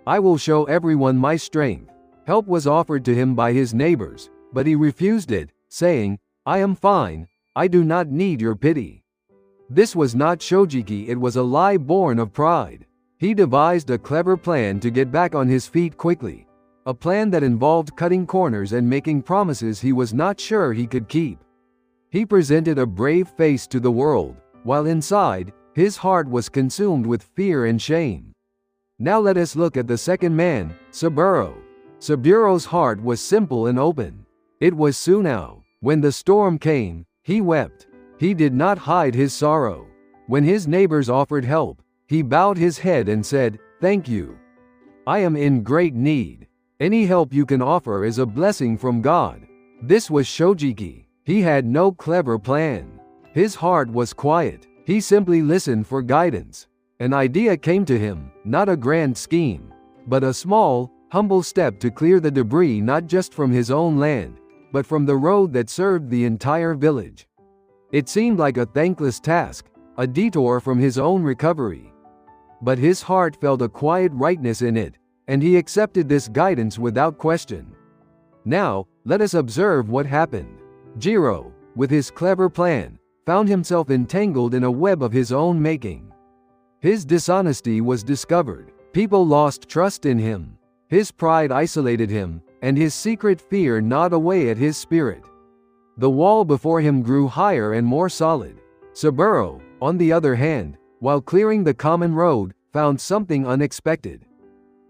I will show everyone my strength. Help was offered to him by his neighbors, but he refused it, saying, I am fine, I do not need your pity. This was not Shojiki, it was a lie born of pride. He devised a clever plan to get back on his feet quickly. A plan that involved cutting corners and making promises he was not sure he could keep. He presented a brave face to the world, while inside, his heart was consumed with fear and shame. Now let us look at the second man, Saburo. Saburo's heart was simple and open. It was Sunao. When the storm came, he wept. He did not hide his sorrow. When his neighbors offered help, he bowed his head and said, Thank you. I am in great need. Any help you can offer is a blessing from God. This was Shojiki. He had no clever plan. His heart was quiet. He simply listened for guidance. An idea came to him, not a grand scheme, but a small, humble step to clear the debris not just from his own land, but from the road that served the entire village. It seemed like a thankless task, a detour from his own recovery. But his heart felt a quiet rightness in it, and he accepted this guidance without question. Now, let us observe what happened. Jiro, with his clever plan, found himself entangled in a web of his own making. His dishonesty was discovered. People lost trust in him. His pride isolated him, and his secret fear gnawed away at his spirit. The wall before him grew higher and more solid. Saburo, on the other hand, while clearing the common road, found something unexpected.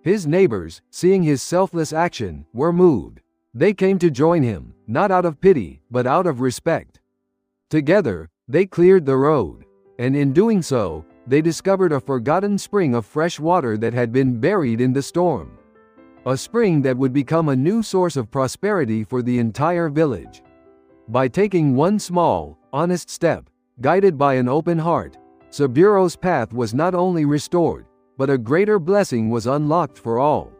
His neighbors, seeing his selfless action, were moved. They came to join him, not out of pity, but out of respect. Together, they cleared the road, and in doing so, they discovered a forgotten spring of fresh water that had been buried in the storm. A spring that would become a new source of prosperity for the entire village. By taking one small, honest step, guided by an open heart, Saburo's path was not only restored, but a greater blessing was unlocked for all.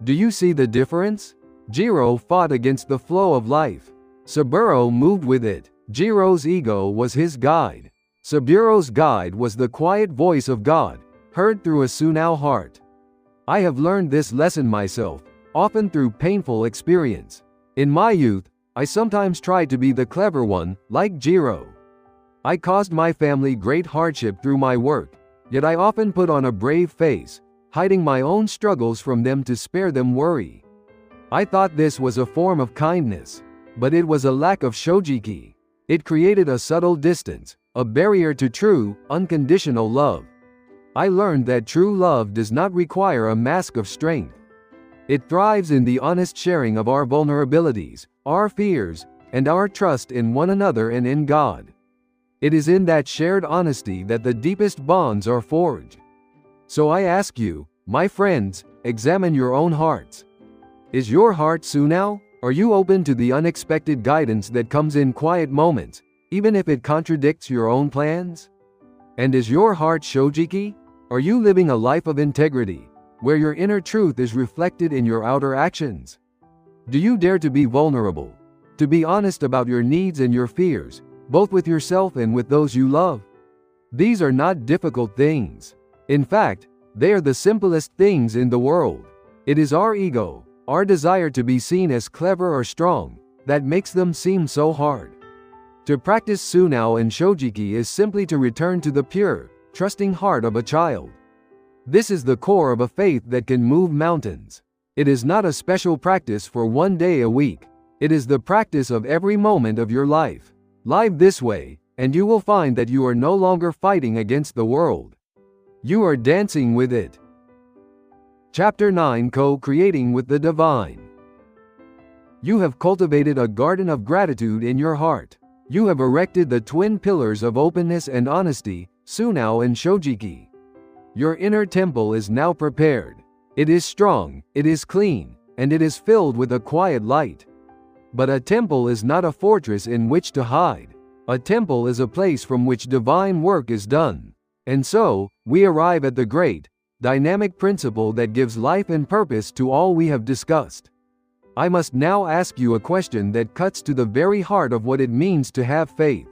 Do you see the difference? Jiro fought against the flow of life. Saburo moved with it. Jiro's ego was his guide. Saburo's guide was the quiet voice of God, heard through a Sunao heart. I have learned this lesson myself, often through painful experience. In my youth, I sometimes tried to be the clever one, like Jiro. I caused my family great hardship through my work, yet I often put on a brave face, hiding my own struggles from them to spare them worry. I thought this was a form of kindness, but it was a lack of Shojiki. It created a subtle distance, a barrier to true, unconditional love. I learned that true love does not require a mask of strength. It thrives in the honest sharing of our vulnerabilities, our fears, and our trust in one another and in God. It is in that shared honesty that the deepest bonds are forged. So I ask you, my friends, examine your own hearts. Is your heart Sunao? Are you open to the unexpected guidance that comes in quiet moments, even if it contradicts your own plans? And is your heart Shojiki? Are you living a life of integrity, where your inner truth is reflected in your outer actions? Do you dare to be vulnerable, to be honest about your needs and your fears, both with yourself and with those you love? These are not difficult things. In fact, they are the simplest things in the world. It is our ego, our desire to be seen as clever or strong, that makes them seem so hard. To practice Sunao and Shojiki is simply to return to the pure, trusting heart of a child. This is the core of a faith that can move mountains. It is not a special practice for one day a week. It is the practice of every moment of your life. Live this way, and you will find that you are no longer fighting against the world. You are dancing with it. Chapter 9: Co-creating with the Divine. You have cultivated a garden of gratitude in your heart. You have erected the twin pillars of openness and honesty, Sunao and Shojiki. Your inner temple is now prepared. It is strong, it is clean, and it is filled with a quiet light. But a temple is not a fortress in which to hide. A temple is a place from which divine work is done. And so, we arrive at the great, dynamic principle that gives life and purpose to all we have discussed. I must now ask you a question that cuts to the very heart of what it means to have faith.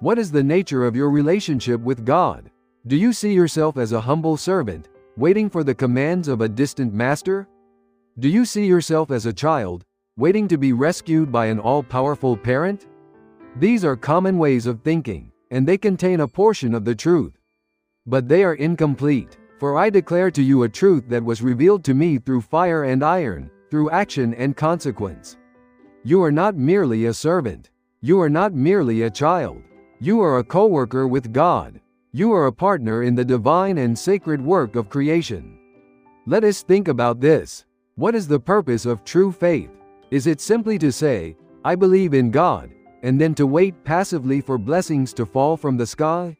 What is the nature of your relationship with God? Do you see yourself as a humble servant, waiting for the commands of a distant master? Do you see yourself as a child, waiting to be rescued by an all-powerful parent? These are common ways of thinking, and they contain a portion of the truth. But they are incomplete, for I declare to you a truth that was revealed to me through fire and iron, through action and consequence. You are not merely a servant. You are not merely a child. You are a co-worker with God. You are a partner in the divine and sacred work of creation. Let us think about this. What is the purpose of true faith? Is it simply to say, I believe in God, and then to wait passively for blessings to fall from the sky?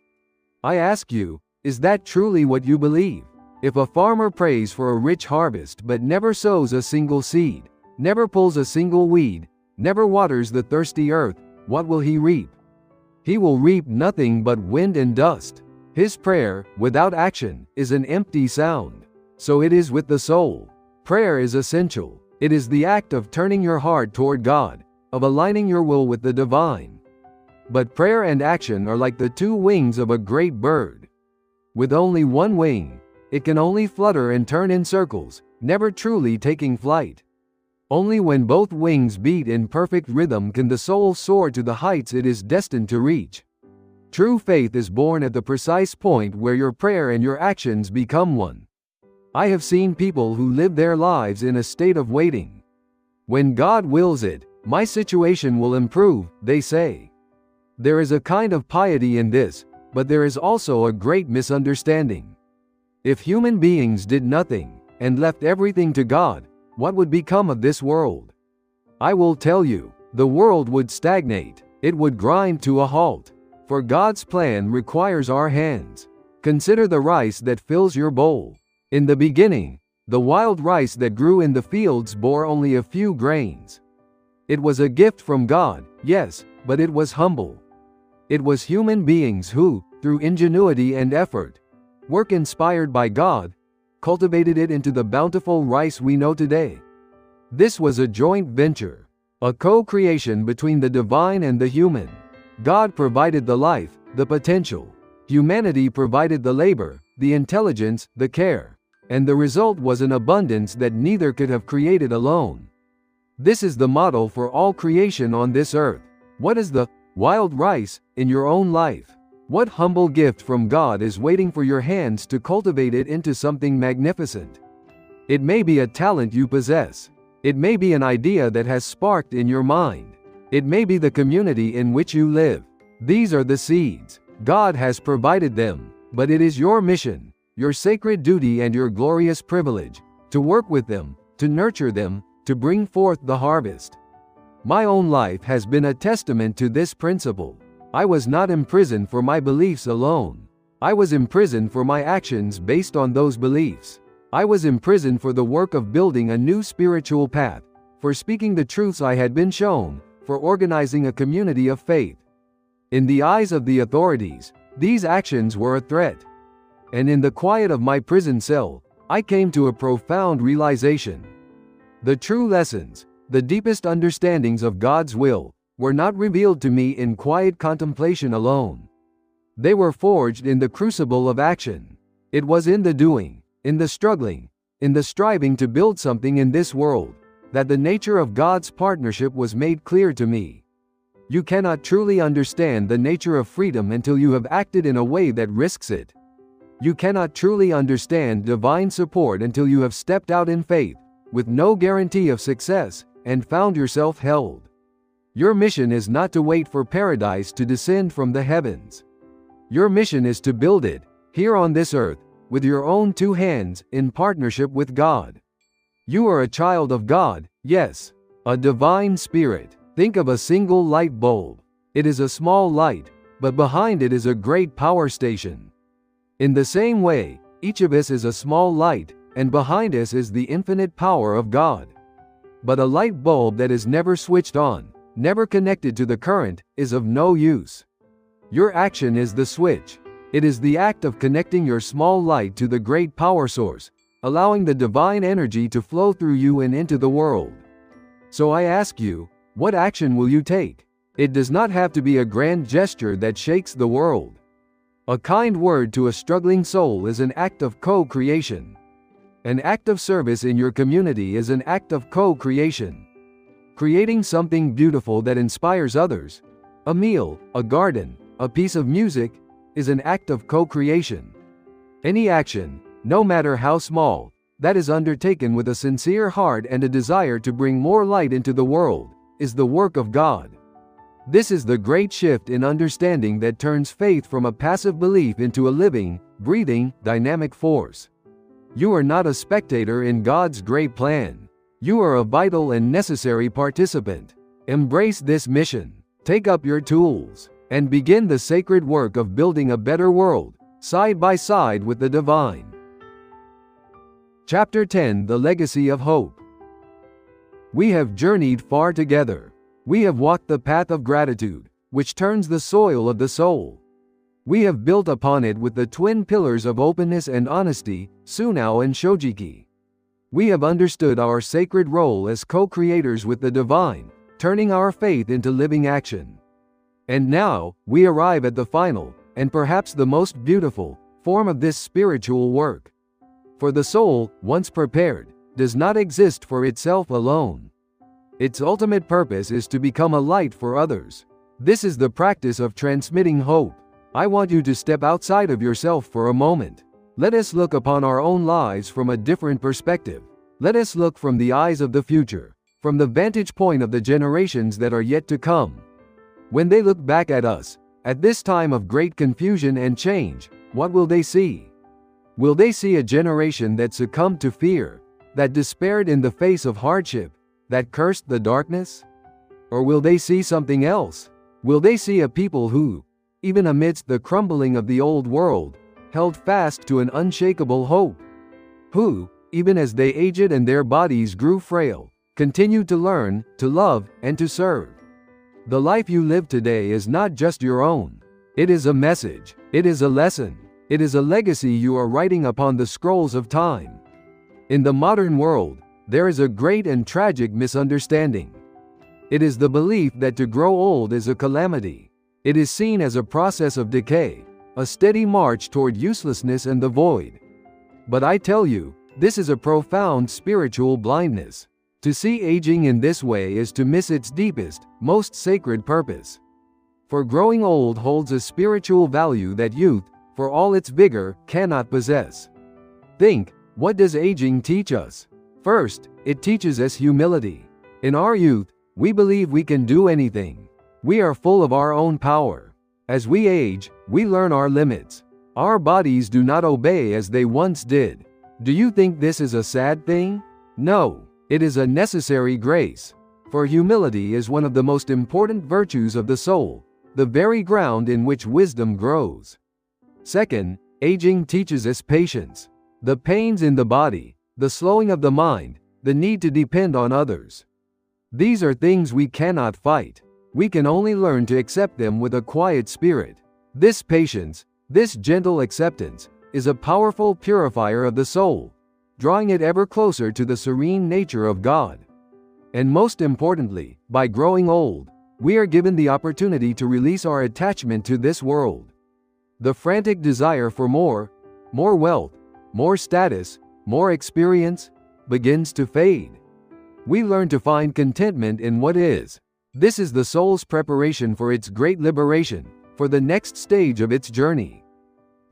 I ask you, is that truly what you believe? If a farmer prays for a rich harvest but never sows a single seed, never pulls a single weed, never waters the thirsty earth, what will he reap? He will reap nothing but wind and dust. His prayer, without action, is an empty sound. So it is with the soul. Prayer is essential. It is the act of turning your heart toward God, of aligning your will with the divine. But prayer and action are like the two wings of a great bird. With only one wing, it can only flutter and turn in circles, never truly taking flight. Only when both wings beat in perfect rhythm can the soul soar to the heights it is destined to reach. True faith is born at the precise point where your prayer and your actions become one. I have seen people who live their lives in a state of waiting. When God wills it, my situation will improve, they say. There is a kind of piety in this, but there is also a great misunderstanding. If human beings did nothing, and left everything to God, what would become of this world? I will tell you, the world would stagnate, it would grind to a halt. For God's plan requires our hands. Consider the rice that fills your bowl. In the beginning, the wild rice that grew in the fields bore only a few grains. It was a gift from God, yes, but it was humble. It was human beings who, through ingenuity and effort, work inspired by God, cultivated it into the bountiful rice we know today. This was a joint venture, a co-creation between the divine and the human. God provided the life, the potential. Humanity provided the labor, the intelligence, the care. And the result was an abundance that neither could have created alone. This is the model for all creation on this earth. What is the wild rice in your own life? What humble gift from God is waiting for your hands to cultivate it into something magnificent? It may be a talent you possess. It may be an idea that has sparked in your mind. It may be the community in which you live. These are the seeds. God has provided them, but it is your mission, your sacred duty and your glorious privilege, to work with them, to nurture them, to bring forth the harvest. My own life has been a testament to this principle. I was not imprisoned for my beliefs alone. I was imprisoned for my actions based on those beliefs. I was imprisoned for the work of building a new spiritual path, for speaking the truths I had been shown, for organizing a community of faith. In the eyes of the authorities, these actions were a threat. And in the quiet of my prison cell, I came to a profound realization. The true lessons, the deepest understandings of God's will, were not revealed to me in quiet contemplation alone. They were forged in the crucible of action. It was in the doing, in the struggling, in the striving to build something in this world, that the nature of God's partnership was made clear to me. You cannot truly understand the nature of freedom until you have acted in a way that risks it. You cannot truly understand divine support until you have stepped out in faith, with no guarantee of success, and found yourself held. Your mission is not to wait for paradise to descend from the heavens. Your mission is to build it, here on this earth, with your own two hands, in partnership with God. You are a child of God, yes, a divine spirit. Think of a single light bulb. It is a small light, but behind it is a great power station. In the same way, each of us is a small light, and behind us is the infinite power of God. But a light bulb that is never switched on, never connected to the current, is of no use. Your action is the switch. It is the act of connecting your small light to the great power source, allowing the divine energy to flow through you and into the world. So I ask you, what action will you take? It does not have to be a grand gesture that shakes the world. A kind word to a struggling soul is an act of co-creation. An act of service in your community is an act of co-creation. Creating something beautiful that inspires others, a meal, a garden, a piece of music, is an act of co-creation. Any action, no matter how small, that is undertaken with a sincere heart and a desire to bring more light into the world, is the work of God. This is the great shift in understanding that turns faith from a passive belief into a living, breathing, dynamic force. You are not a spectator in God's great plan. You are a vital and necessary participant. Embrace this mission, take up your tools, and begin the sacred work of building a better world, side by side with the divine. Chapter 10: The Legacy of Hope. We have journeyed far together. We have walked the path of gratitude, which turns the soil of the soul. We have built upon it with the twin pillars of openness and honesty, Sunao and Shojiki. We have understood our sacred role as co-creators with the divine, turning our faith into living action. And now, we arrive at the final, and perhaps the most beautiful, form of this spiritual work. For the soul, once prepared, does not exist for itself alone. Its ultimate purpose is to become a light for others. This is the practice of transmitting hope. I want you to step outside of yourself for a moment. Let us look upon our own lives from a different perspective. Let us look from the eyes of the future, from the vantage point of the generations that are yet to come. When they look back at us, at this time of great confusion and change, what will they see? Will they see a generation that succumbed to fear, that despaired in the face of hardship, that cursed the darkness? Or will they see something else? Will they see a people who, even amidst the crumbling of the old world, held fast to an unshakable hope? Who, even as they aged and their bodies grew frail, continued to learn, to love, and to serve? The life you live today is not just your own. It is a message. It is a lesson. It is a legacy you are writing upon the scrolls of time. In the modern world, there is a great and tragic misunderstanding. It is the belief that to grow old is a calamity. It is seen as a process of decay, a steady march toward uselessness and the void. But I tell you, this is a profound spiritual blindness. To see aging in this way is to miss its deepest, most sacred purpose. For growing old holds a spiritual value that youth, for all its vigor, cannot possess. Think, what does aging teach us? First, it teaches us humility. In our youth, we believe we can do anything. We are full of our own power. As we age, we learn our limits. Our bodies do not obey as they once did. Do you think this is a sad thing? No, it is a necessary grace. For humility is one of the most important virtues of the soul, the very ground in which wisdom grows. Second, aging teaches us patience. The pains in the body, the slowing of the mind, the need to depend on others. These are things we cannot fight. We can only learn to accept them with a quiet spirit. This patience, this gentle acceptance, is a powerful purifier of the soul, drawing it ever closer to the serene nature of God. And most importantly, by growing old, we are given the opportunity to release our attachment to this world. The frantic desire for more wealth, more status, more experience, begins to fade. We learn to find contentment in what is. This is the soul's preparation for its great liberation, for the next stage of its journey.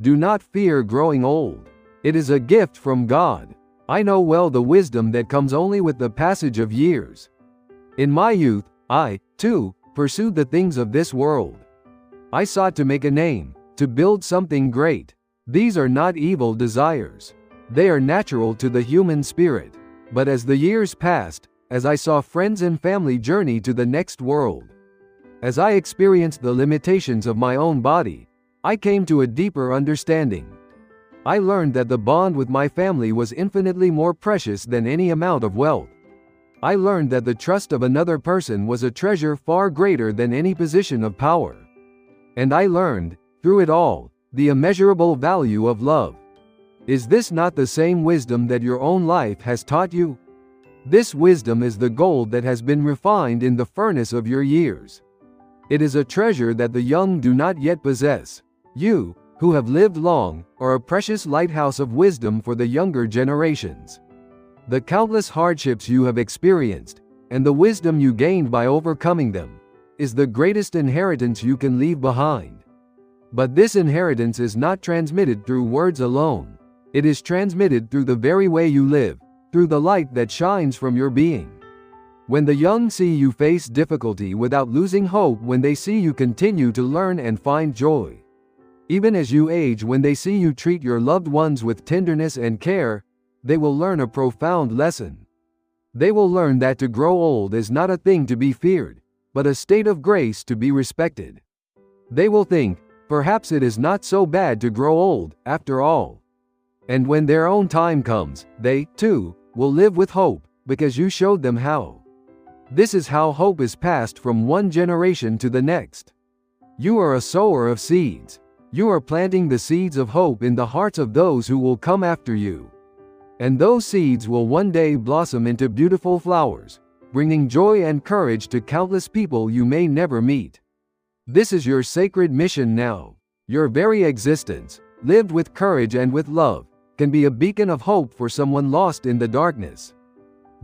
Do not fear growing old. It is a gift from God. I know well the wisdom that comes only with the passage of years. In my youth, I, too, pursued the things of this world. I sought to make a name, to build something great. These are not evil desires. They are natural to the human spirit. But as the years passed, as I saw friends and family journey to the next world, as I experienced the limitations of my own body, I came to a deeper understanding. I learned that the bond with my family was infinitely more precious than any amount of wealth. I learned that the trust of another person was a treasure far greater than any position of power. And I learned, through it all, the immeasurable value of love. Is this not the same wisdom that your own life has taught you? This wisdom is the gold that has been refined in the furnace of your years. It is a treasure that the young do not yet possess. You, who have lived long, are a precious lighthouse of wisdom for the younger generations. The countless hardships you have experienced, and the wisdom you gained by overcoming them, is the greatest inheritance you can leave behind. But this inheritance is not transmitted through words alone. It is transmitted through the very way you live, through the light that shines from your being. When the young see you face difficulty without losing hope, when they see you continue to learn and find joy, even as you age, when they see you treat your loved ones with tenderness and care, they will learn a profound lesson. They will learn that to grow old is not a thing to be feared, but a state of grace to be respected. They will think, perhaps it is not so bad to grow old, after all. And when their own time comes, they, too, will live with hope, because you showed them how. This is how hope is passed from one generation to the next. You are a sower of seeds. You are planting the seeds of hope in the hearts of those who will come after you. And those seeds will one day blossom into beautiful flowers, bringing joy and courage to countless people you may never meet. This is your sacred mission now. Your very existence, lived with courage and with love, can be a beacon of hope for someone lost in the darkness.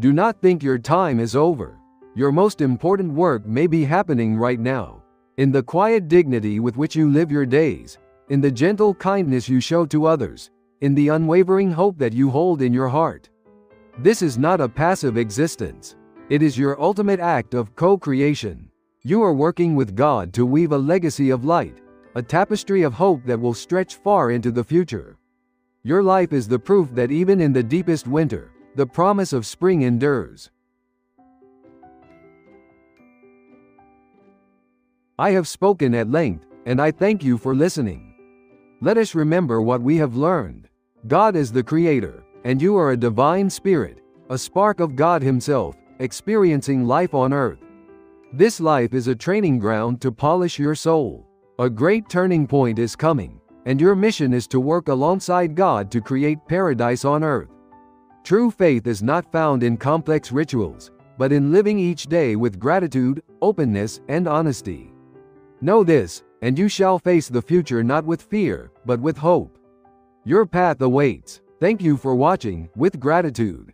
Do not think your time is over. Your most important work may be happening right now. In the quiet dignity with which you live your days, in the gentle kindness you show to others, in the unwavering hope that you hold in your heart. This is not a passive existence. It is your ultimate act of co-creation. You are working with God to weave a legacy of light, a tapestry of hope that will stretch far into the future. Your life is the proof that even in the deepest winter, the promise of spring endures. I have spoken at length, and I thank you for listening. Let us remember what we have learned. God is the Creator, and you are a divine spirit, a spark of God Himself, experiencing life on earth. This life is a training ground to polish your soul. A great turning point is coming, and your mission is to work alongside God to create paradise on earth. True faith is not found in complex rituals, but in living each day with gratitude, openness, and honesty. Know this, and you shall face the future not with fear, but with hope. Your path awaits. Thank you for watching, with gratitude.